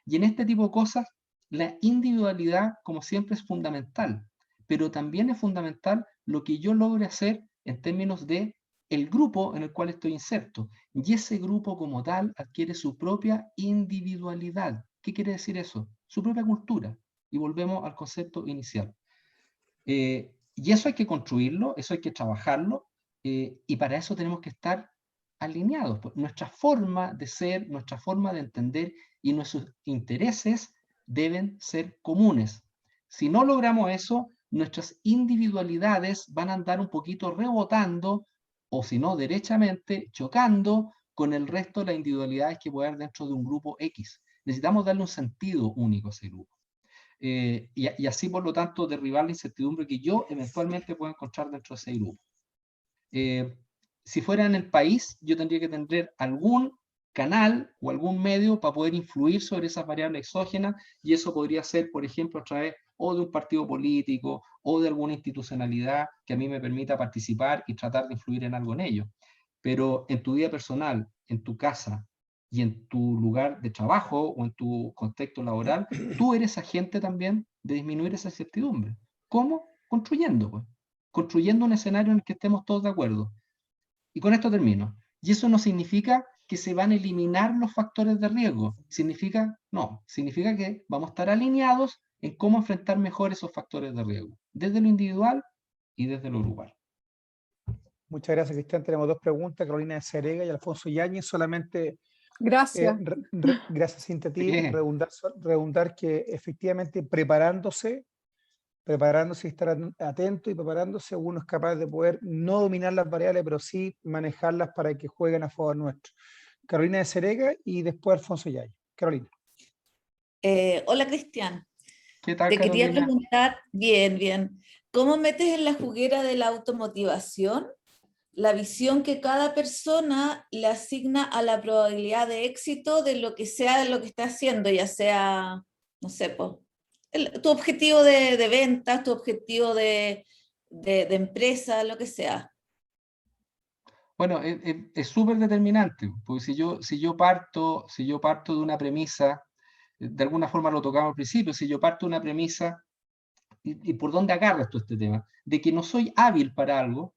B: Y en este tipo de cosas, la individualidad, como siempre, es fundamental, pero también es fundamental lo que yo logre hacer en términos de el grupo en el cual estoy inserto. Y ese grupo como tal adquiere su propia individualidad. ¿Qué quiere decir eso? Su propia cultura. Y volvemos al concepto inicial. Y eso hay que construirlo, eso hay que trabajarlo, y para eso tenemos que estar alineados. Nuestra forma de ser, nuestra forma de entender y nuestros intereses deben ser comunes. Si no logramos eso, nuestras individualidades van a andar un poquito rebotando, o si no, derechamente, chocando con el resto de las individualidades que puede haber dentro de un grupo X. Necesitamos darle un sentido único a ese grupo. Y así, por lo tanto, derribar la incertidumbre que yo eventualmente puedo encontrar dentro de ese grupo. Si fuera en el país, yo tendría que tener algún canal o algún medio para poder influir sobre esas variables exógenas, y eso podría ser, por ejemplo, a través o de un partido político o de alguna institucionalidad que a mí me permita participar y tratar de influir en algo en ello. Pero en tu vida personal, en tu casa y en tu lugar de trabajo o en tu contexto laboral, tú eres agente también de disminuir esa incertidumbre. ¿Cómo? Construyendo, pues. Construyendo un escenario en el que estemos todos de acuerdo. Y con esto termino. Y eso no significa que se van a eliminar los factores de riesgo. Significa que vamos a estar alineados en cómo enfrentar mejor esos factores de riesgo, desde lo individual y desde lo grupal.
A: Muchas gracias, Cristian. Tenemos dos preguntas, Carolina de Cerega y Alfonso Yáñez. Solamente
F: gracias.
A: Gracias, Cintia, a ti. Redundar que efectivamente preparándose y estar atento y preparándose, uno es capaz de poder no dominar las variables, pero sí manejarlas para que jueguen a favor nuestro. Carolina de Cerega y después Alfonso Yáñez. Carolina.
C: Hola, Cristian.
B: ¿Qué tal,
C: Te
B: Carolina?
C: quería preguntar, bien, ¿cómo metes en la juguera de la automotivación la visión que cada persona le asigna a la probabilidad de éxito de lo que sea lo que está haciendo, ya sea, no sé, pues, tu objetivo de ventas, tu objetivo de empresa, lo que sea?
B: Bueno, es súper determinante, porque si yo parto de una premisa, de alguna forma lo tocamos al principio, si yo parto de una premisa, y por dónde agarras tú este tema, de que no soy hábil para algo,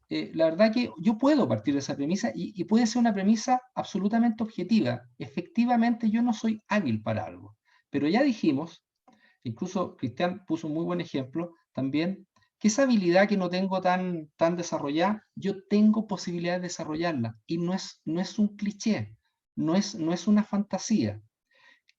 B: la verdad que yo puedo partir de esa premisa y puede ser una premisa absolutamente objetiva. Efectivamente, yo no soy hábil para algo. Pero ya dijimos, incluso Cristian puso un muy buen ejemplo también, que esa habilidad que no tengo tan desarrollada, yo tengo posibilidad de desarrollarla. Y no es un cliché, no es una fantasía.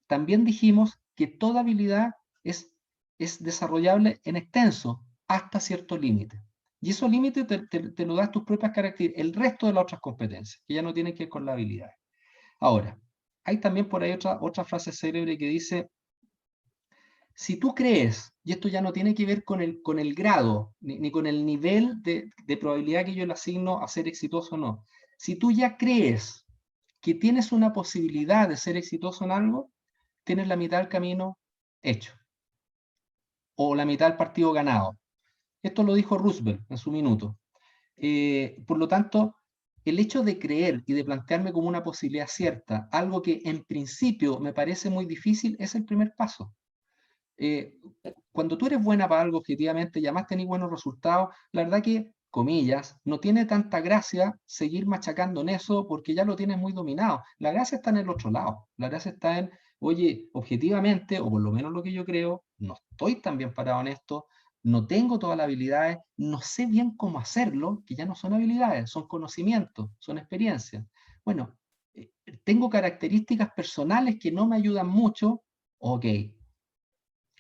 B: También dijimos que toda habilidad es desarrollable en extenso hasta cierto límite. Y esos límites te lo das tus propias características, el resto de las otras competencias, que ya no tienen que ver con la habilidad. Ahora, hay también por ahí otra frase célebre que dice, si tú crees, y esto ya no tiene que ver con el grado, ni con el nivel de probabilidad que yo le asigno a ser exitoso o no, si tú ya crees que tienes una posibilidad de ser exitoso en algo, tienes la mitad del camino hecho, o la mitad del partido ganado. Esto lo dijo Roosevelt en su minuto. Por lo tanto, el hecho de creer y de plantearme como una posibilidad cierta, algo que en principio me parece muy difícil, es el primer paso. Cuando tú eres buena para algo objetivamente y además tenés buenos resultados, la verdad que, comillas, no tiene tanta gracia seguir machacando en eso porque ya lo tienes muy dominado. La gracia está en el otro lado. La gracia está en, oye, objetivamente, o por lo menos lo que yo creo, no estoy tan bien parado en esto, no tengo todas las habilidades, no sé bien cómo hacerlo, que ya no son habilidades, son conocimientos, son experiencias. Bueno, tengo características personales que no me ayudan mucho, ok.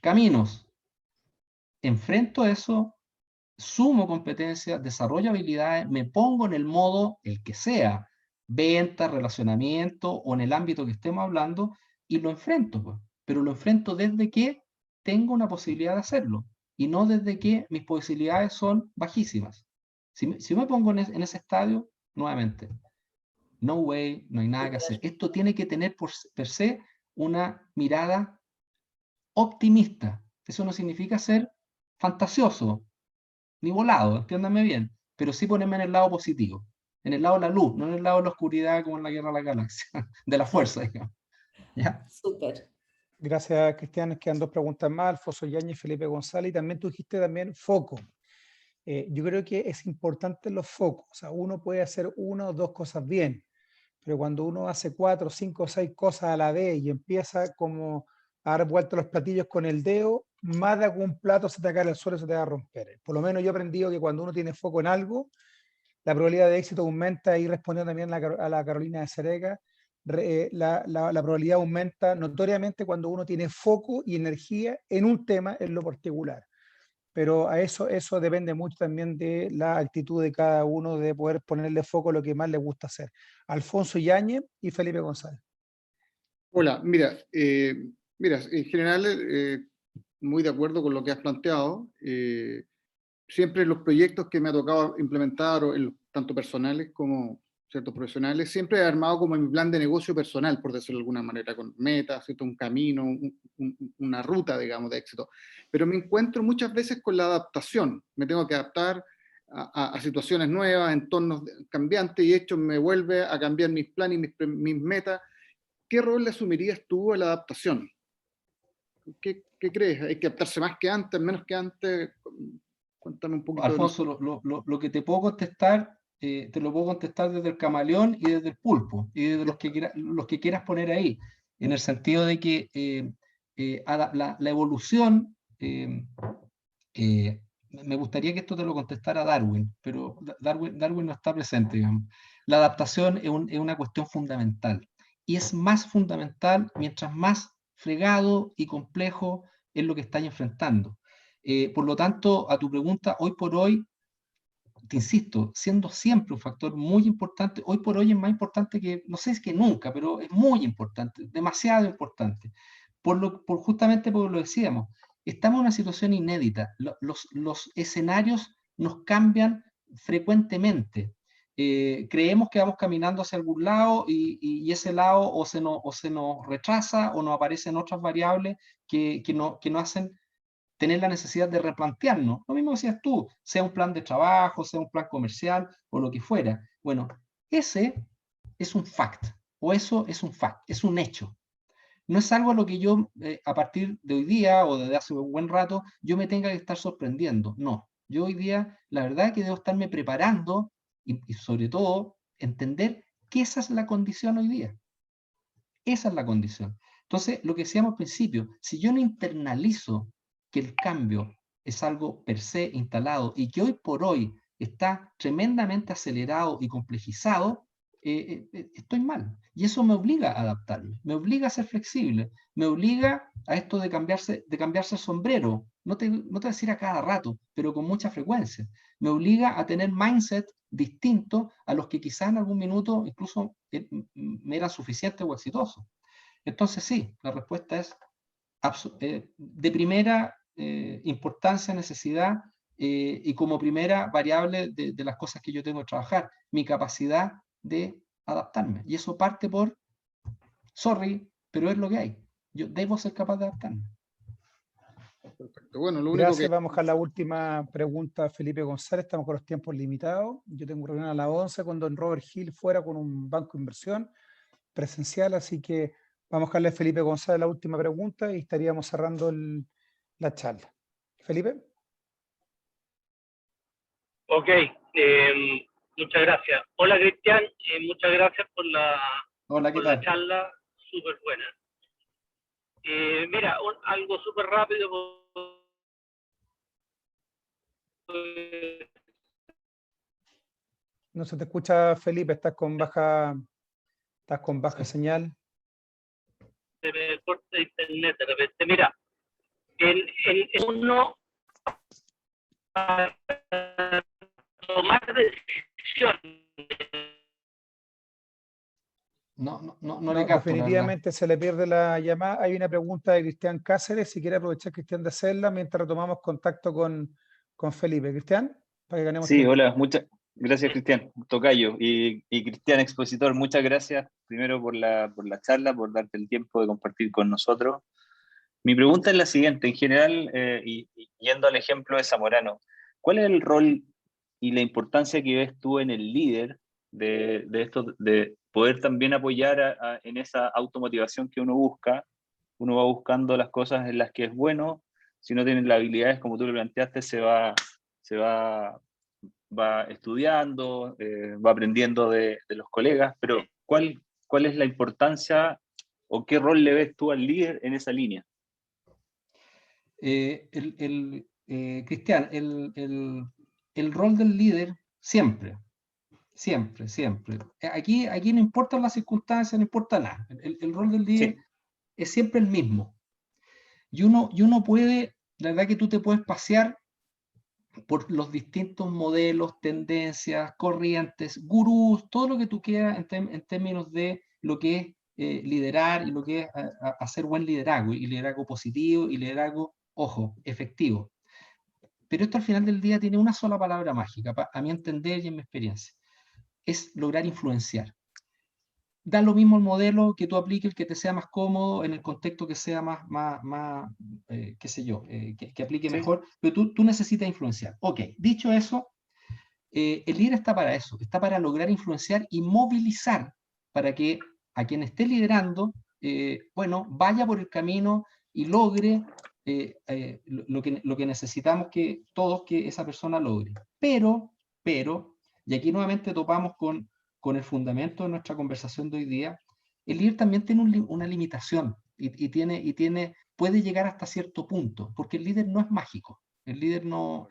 B: Caminos. Enfrento eso, sumo competencias, desarrollo habilidades, me pongo en el modo, el que sea, venta, relacionamiento o en el ámbito que estemos hablando, y lo enfrento, pues. Pero lo enfrento desde que tengo una posibilidad de hacerlo y no desde que mis posibilidades son bajísimas. Si me pongo en ese estadio, nuevamente, no way, no hay nada que hacer. Esto tiene que tener per se una mirada optimista. Eso no significa ser fantasioso, ni volado, entiéndanme bien, pero sí ponerme en el lado positivo, en el lado de la luz, no en el lado de la oscuridad como en la Guerra de la Galaxia, de la fuerza, digamos. ¿Ya?
C: Súper.
A: Gracias, Cristian. Nos quedan dos preguntas más, Alfonso Yáñez, Felipe González, y también tú dijiste también foco. Yo creo que es importante los focos, o sea, uno puede hacer una o dos cosas bien, pero cuando uno hace 4, 5, 6 cosas a la vez y empieza como a dar vueltas los platillos con el dedo, más de algún plato se te cae al suelo y se te va a romper. Por lo menos yo he aprendido que cuando uno tiene foco en algo, la probabilidad de éxito aumenta, y respondiendo también a la Carolina de Cerega, la probabilidad aumenta notoriamente cuando uno tiene foco y energía en un tema en lo particular. Pero a eso depende mucho también de la actitud de cada uno, de poder ponerle foco a lo que más le gusta hacer. Alfonso Yáñez y Felipe González.
G: Hola, mira, en general, muy de acuerdo con lo que has planteado. Siempre en los proyectos que me ha tocado implementar, tanto personales como ciertos profesionales, siempre he armado como mi plan de negocio personal, por decirlo de alguna manera, con metas, ¿cierto? Un camino, una ruta, digamos, de éxito. Pero me encuentro muchas veces con la adaptación. Me tengo que adaptar a situaciones nuevas, entornos cambiantes, y esto me vuelve a cambiar mis planes y mis metas. ¿Qué rol le asumirías tú a la adaptación? ¿Qué crees? ¿Hay que adaptarse más que antes, menos que antes? Cuéntame un poquito.
B: Alfonso, lo que te puedo contestar, te lo puedo contestar desde el camaleón y desde el pulpo, y desde los que quieras poner ahí, en el sentido de que la evolución, me gustaría que esto te lo contestara Darwin, pero Darwin no está presente, digamos. La adaptación es una cuestión fundamental, y es más fundamental mientras más fregado y complejo es lo que estáis enfrentando. Por lo tanto, a tu pregunta, hoy por hoy, te insisto, siendo siempre un factor muy importante, hoy por hoy es más importante que, no sé si es que nunca, pero es muy importante, demasiado importante, justamente por lo decíamos, estamos en una situación inédita, los escenarios nos cambian frecuentemente. Creemos que vamos caminando hacia algún lado y ese lado o se nos retrasa o nos aparecen otras variables que nos hacen tener la necesidad de replantearnos. Lo mismo decías tú, sea un plan de trabajo, sea un plan comercial o lo que fuera. Bueno, ese es un fact, o eso es un fact, es un hecho. No es algo a lo que yo, a partir de hoy día o desde hace un buen rato, yo me tenga que estar sorprendiendo. No, yo hoy día, la verdad es que debo estarme preparando y sobre todo entender que esa es la condición hoy día. Esa es la condición. Entonces, lo que decíamos al principio, si yo no internalizo que el cambio es algo per se instalado y que hoy por hoy está tremendamente acelerado y complejizado, estoy mal. Y eso me obliga a adaptarme, me obliga a ser flexible, me obliga a esto de cambiarse el sombrero. No te voy a decir a cada rato, pero con mucha frecuencia. Me obliga a tener mindset distintos a los que quizás en algún minuto incluso me eran suficientes o exitosos. Entonces sí, la respuesta es de primera importancia, necesidad, y como primera variable de las cosas que yo tengo que trabajar, mi capacidad de adaptarme. Y eso parte por, sorry, pero es lo que hay. Yo debo ser capaz de adaptarme.
G: Perfecto. Bueno, lo único
A: Gracias.
G: que...
A: Vamos a la última pregunta, Felipe González. Estamos con los tiempos limitados. Yo tengo reunión a las 11 con don Robert Hill fuera con un banco de inversión presencial, así que vamos a darle a Felipe González la última pregunta y estaríamos cerrando la charla. Felipe.
H: Ok, muchas gracias. Hola Cristian, muchas gracias por la charla, súper buena. Mira, algo súper rápido.
A: No se te escucha, Felipe, estás con baja señal.
H: Se me corta internet de repente. Mira, en uno tomar decisiones.
B: No le capto,
A: definitivamente se le pierde la llamada. Hay una pregunta de Cristian Cáceres. Si quiere aprovechar, Cristian, de hacerla mientras retomamos contacto con Felipe. Cristian, para que ganemos tiempo.
D: Hola, muchas gracias, Cristian, tocayo. Y Cristian, expositor, muchas gracias primero por la charla, por darte el tiempo de compartir con nosotros. Mi pregunta es la siguiente, en general, y yendo al ejemplo de Zamorano, ¿cuál es el rol y la importancia que ves tú en el líder de esto, de poder también apoyar en esa automotivación que uno busca? Uno va buscando las cosas en las que es bueno, si no tienes las habilidades como tú lo planteaste, se va estudiando, va aprendiendo de los colegas, pero ¿cuál es la importancia o qué rol le ves tú al líder en esa línea?
B: Cristian, el rol del líder siempre. Aquí no importan las circunstancias, no importa nada. El rol del líder es siempre el mismo. Y uno puede, la verdad que tú te puedes pasear por los distintos modelos, tendencias, corrientes, gurús, todo lo que tú quieras en términos de lo que es liderar y lo que es hacer buen liderazgo, y liderazgo positivo y liderazgo, ojo, efectivo. Pero esto al final del día tiene una sola palabra mágica, a mi entender y en mi experiencia. Es lograr influenciar. Da lo mismo el modelo que tú apliques, el que te sea más cómodo, en el contexto que sea más qué sé yo, que aplique mejor, pero tú necesitas influenciar. Ok, dicho eso, el líder está para eso, está para lograr influenciar y movilizar para que a quien esté liderando, bueno, vaya por el camino y logre lo que necesitamos que esa persona logre. Pero, y aquí nuevamente topamos con el fundamento de nuestra conversación de hoy día, el líder también tiene una limitación y puede llegar hasta cierto punto, porque el líder no es mágico. El líder no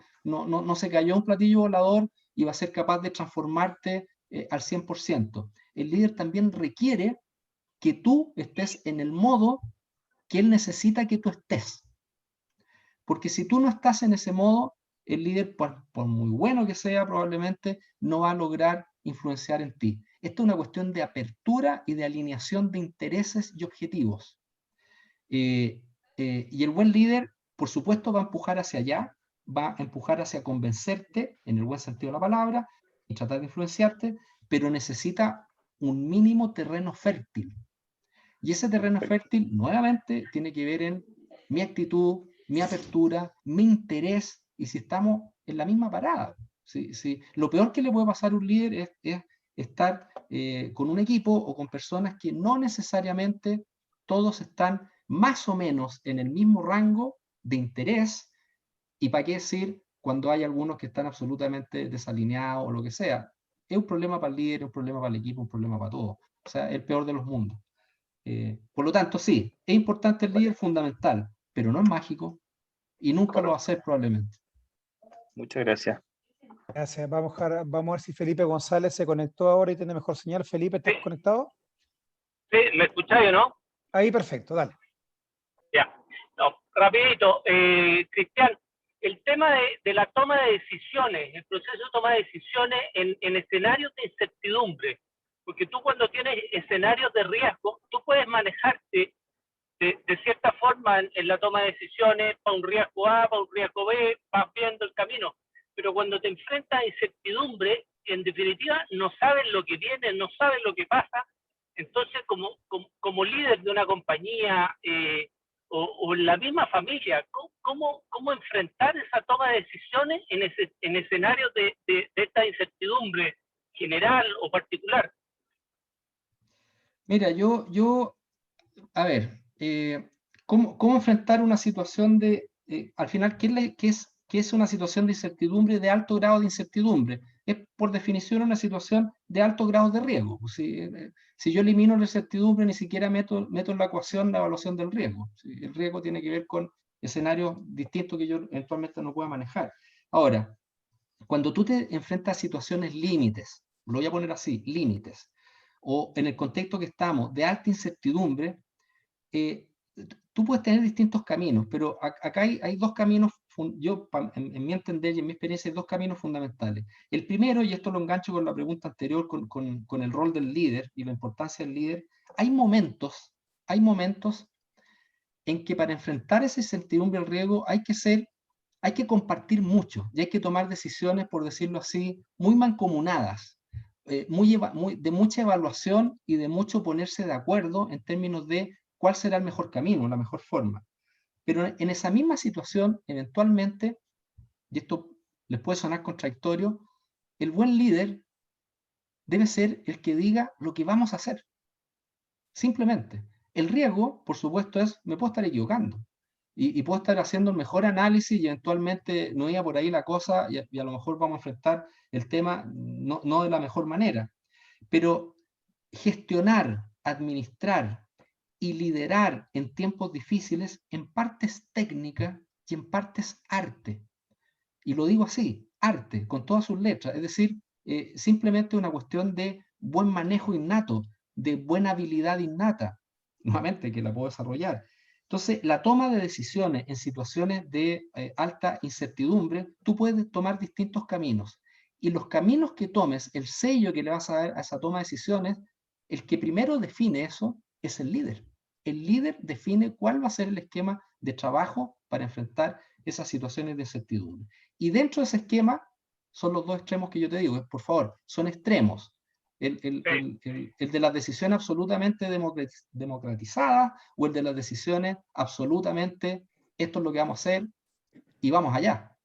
B: se cayó un platillo volador y va a ser capaz de transformarte al 100%. El líder también requiere que tú estés en el modo que él necesita que tú estés. Porque si tú no estás en ese modo, el líder, por muy bueno que sea, probablemente no va a lograr influenciar en ti. Esto es una cuestión de apertura y de alineación de intereses y objetivos. Y el buen líder, por supuesto, va a empujar hacia allá, va a empujar hacia convencerte, en el buen sentido de la palabra, y tratar de influenciarte, pero necesita un mínimo terreno fértil. Y ese terreno fértil, nuevamente, tiene que ver en mi actitud, mi apertura, mi interés, y si estamos en la misma parada. Lo peor que le puede pasar a un líder es estar con un equipo o con personas que no necesariamente todos están más o menos en el mismo rango de interés, y para qué decir cuando hay algunos que están absolutamente desalineados o lo que sea. Es un problema para el líder, es un problema para el equipo, un problema para todos. O sea, el peor de los mundos. Por lo tanto, sí, es importante el líder, fundamental, pero no es mágico y nunca lo va a ser probablemente.
D: Muchas gracias.
A: Gracias. Vamos a ver si Felipe González se conectó ahora y tiene mejor señal. Felipe, ¿estás conectado?
H: Sí, ¿me escucháis o no?
A: Ahí, perfecto, dale.
H: Ya. No, rapidito, Cristian, el tema de la toma de decisiones, el proceso de toma de decisiones en escenarios de incertidumbre, porque tú cuando tienes escenarios de riesgo, tú puedes manejarte de cierta forma en la toma de decisiones para un riesgo A, para un riesgo B, vas viendo el camino, pero cuando te enfrentas a incertidumbre, en definitiva no sabes lo que viene, no sabes lo que pasa, entonces como líder de una compañía o en la misma familia, ¿cómo enfrentar esa toma de decisiones en escenarios de esta incertidumbre general o particular?
B: Mira, a ver, ¿cómo enfrentar una situación de, al final, qué es una situación de incertidumbre, de alto grado de incertidumbre? Es por definición una situación de alto grado de riesgo. Pues, si yo elimino la incertidumbre, ni siquiera meto en la ecuación la evaluación del riesgo. El riesgo tiene que ver con escenarios distintos que yo eventualmente no pueda manejar. Ahora, cuando tú te enfrentas a situaciones límites, lo voy a poner así, límites, o en el contexto que estamos de alta incertidumbre, tú puedes tener distintos caminos, pero acá hay dos caminos, en mi entender y en mi experiencia, hay dos caminos fundamentales. El primero, y esto lo engancho con la pregunta anterior, con el rol del líder y la importancia del líder, hay momentos en que para enfrentar esa incertidumbre al riesgo hay que compartir mucho y hay que tomar decisiones, por decirlo así, muy mancomunadas, de mucha evaluación y de mucho ponerse de acuerdo en términos de cuál será el mejor camino, la mejor forma. Pero en esa misma situación, eventualmente, y esto les puede sonar contradictorio, el buen líder debe ser el que diga lo que vamos a hacer. Simplemente. El riesgo, por supuesto, me puedo estar equivocando. Y puedo estar haciendo el mejor análisis y eventualmente no iba por ahí la cosa y a lo mejor vamos a enfrentar el tema no de la mejor manera. Pero gestionar, administrar y liderar en tiempos difíciles en parte es técnica y en parte es arte. Y lo digo así, arte, con todas sus letras. Es decir, simplemente una cuestión de buen manejo innato, de buena habilidad innata, nuevamente que la puedo desarrollar. Entonces, la toma de decisiones en situaciones de alta incertidumbre, tú puedes tomar distintos caminos. Y los caminos que tomes, el sello que le vas a dar a esa toma de decisiones, el que primero define eso es el líder. El líder define cuál va a ser el esquema de trabajo para enfrentar esas situaciones de incertidumbre. Y dentro de ese esquema son los dos extremos que yo te digo, por favor, son extremos. El de las decisiones absolutamente democratizadas o el de las decisiones absolutamente esto es lo que vamos a hacer y vamos allá.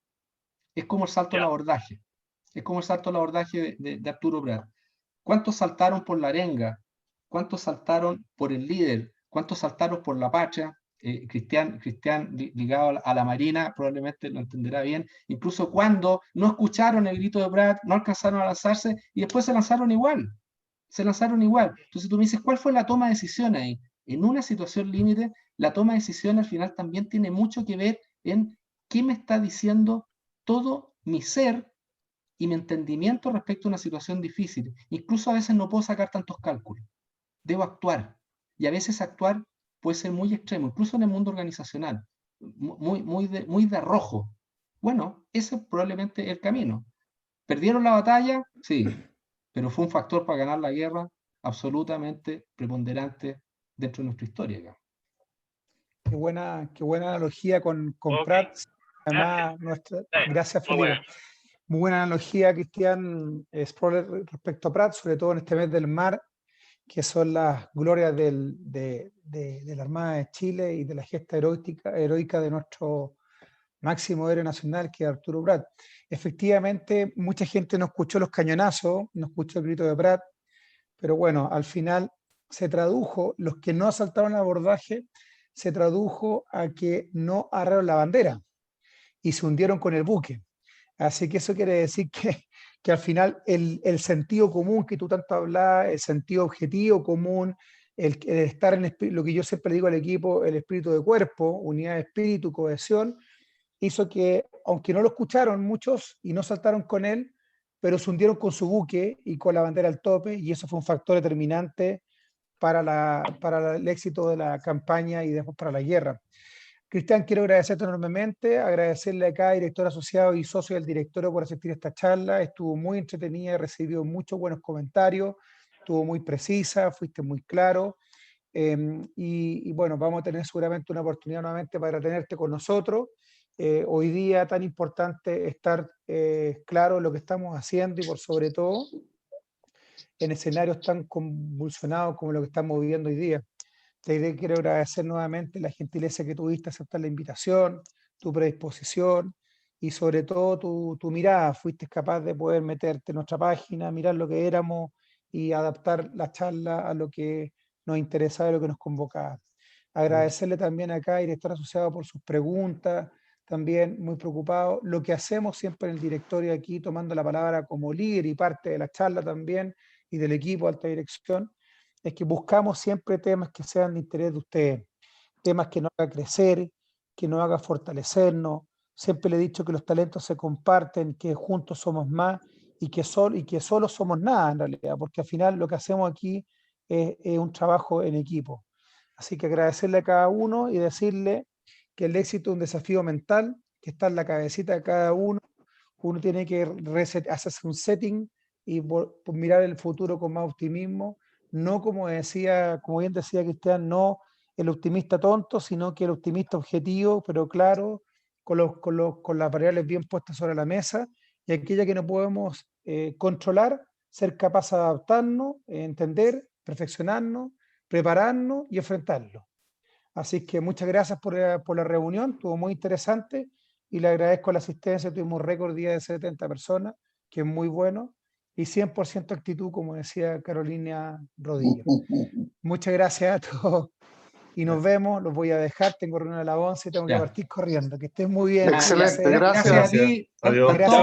B: Es como el salto al abordaje. Es como el salto al abordaje de Arturo Prat. ¿Cuántos saltaron por la arenga? ¿Cuántos saltaron por el líder? ¿Cuántos saltaron por la patria? Cristian, ligado a la Marina, probablemente lo entenderá bien, incluso cuando no escucharon el grito de Prat, no alcanzaron a lanzarse y después se lanzaron igual. Entonces tú me dices, ¿cuál fue la toma de decisión ahí? En una situación límite, la toma de decisión al final también tiene mucho que ver en qué me está diciendo todo mi ser y mi entendimiento respecto a una situación difícil. Incluso a veces no puedo sacar tantos cálculos. Debo actuar. Y a veces actuar puede ser muy extremo, incluso en el mundo organizacional, muy de arrojo. Bueno, ese es probablemente el camino. ¿Perdieron la batalla? Sí, pero fue un factor para ganar la guerra absolutamente preponderante dentro de nuestra historia.
A: Qué buena analogía con Prat. Además, gracias, Felipe. Muy buena analogía, Cristian Sproler, respecto a Prat, sobre todo en este mes del mar, que son las glorias de la Armada de Chile y de la gesta heroica de nuestro máximo héroe nacional, que es Arturo Prat. Efectivamente, mucha gente no escuchó los cañonazos, no escuchó el grito de Prat, pero bueno, al final se tradujo, los que no asaltaron el abordaje, se tradujo a que no agarraron la bandera y se hundieron con el buque. Así que eso quiere decir que al final el sentido común que tú tanto hablabas, el sentido objetivo común, el estar en lo que yo siempre digo al equipo, el espíritu de cuerpo, unidad de espíritu, cohesión, hizo que, aunque no lo escucharon muchos y no saltaron con él, pero se hundieron con su buque y con la bandera al tope, y eso fue un factor determinante para el éxito de la campaña y después para la guerra. Cristian, quiero agradecerte enormemente, agradecerle a cada director asociado y socio del directorio por asistir a esta charla. Estuvo muy entretenida, recibió muchos buenos comentarios, estuvo muy precisa, fuiste muy claro. Y bueno, vamos a tener seguramente una oportunidad nuevamente para tenerte con nosotros. Hoy día tan importante estar claro en lo que estamos haciendo y por sobre todo en escenarios tan convulsionados como lo que estamos viviendo hoy día. Quiero agradecer nuevamente la gentileza que tuviste a aceptar la invitación, tu predisposición y sobre todo tu mirada. Fuiste capaz de poder meterte en nuestra página, mirar lo que éramos y adaptar la charla a lo que nos interesaba y lo que nos convocaba. Agradecerle también acá, director asociado, por sus preguntas, también muy preocupado. Lo que hacemos siempre en el directorio aquí, tomando la palabra como líder y parte de la charla también y del equipo de alta dirección, es que buscamos siempre temas que sean de interés de ustedes, temas que nos hagan crecer, que nos hagan fortalecernos. Siempre le he dicho que los talentos se comparten, que juntos somos más y que solo somos nada en realidad, porque al final lo que hacemos aquí es un trabajo en equipo. Así que agradecerle a cada uno y decirle que el éxito es un desafío mental, que está en la cabecita de cada uno. Uno tiene que hacerse un setting y mirar el futuro con más optimismo. No como bien decía Cristian, no el optimista tonto, sino que el optimista objetivo, pero claro, con las variables bien puestas sobre la mesa, y aquella que no podemos controlar, ser capaz de adaptarnos, entender, perfeccionarnos, prepararnos y enfrentarlo. Así que muchas gracias por la reunión, estuvo muy interesante y le agradezco la asistencia. Tuvimos récord día de 70 personas, que es muy bueno, y 100% actitud, como decía Carolina Rodillo. Muchas gracias a todos y nos vemos. Los voy a dejar, tengo reunión a las 11 y tengo que partir corriendo. Que estén muy bien.
I: Excelente,
A: Gracias
I: gracias.
B: Gracias a ti.
E: Adiós.
A: Gracias.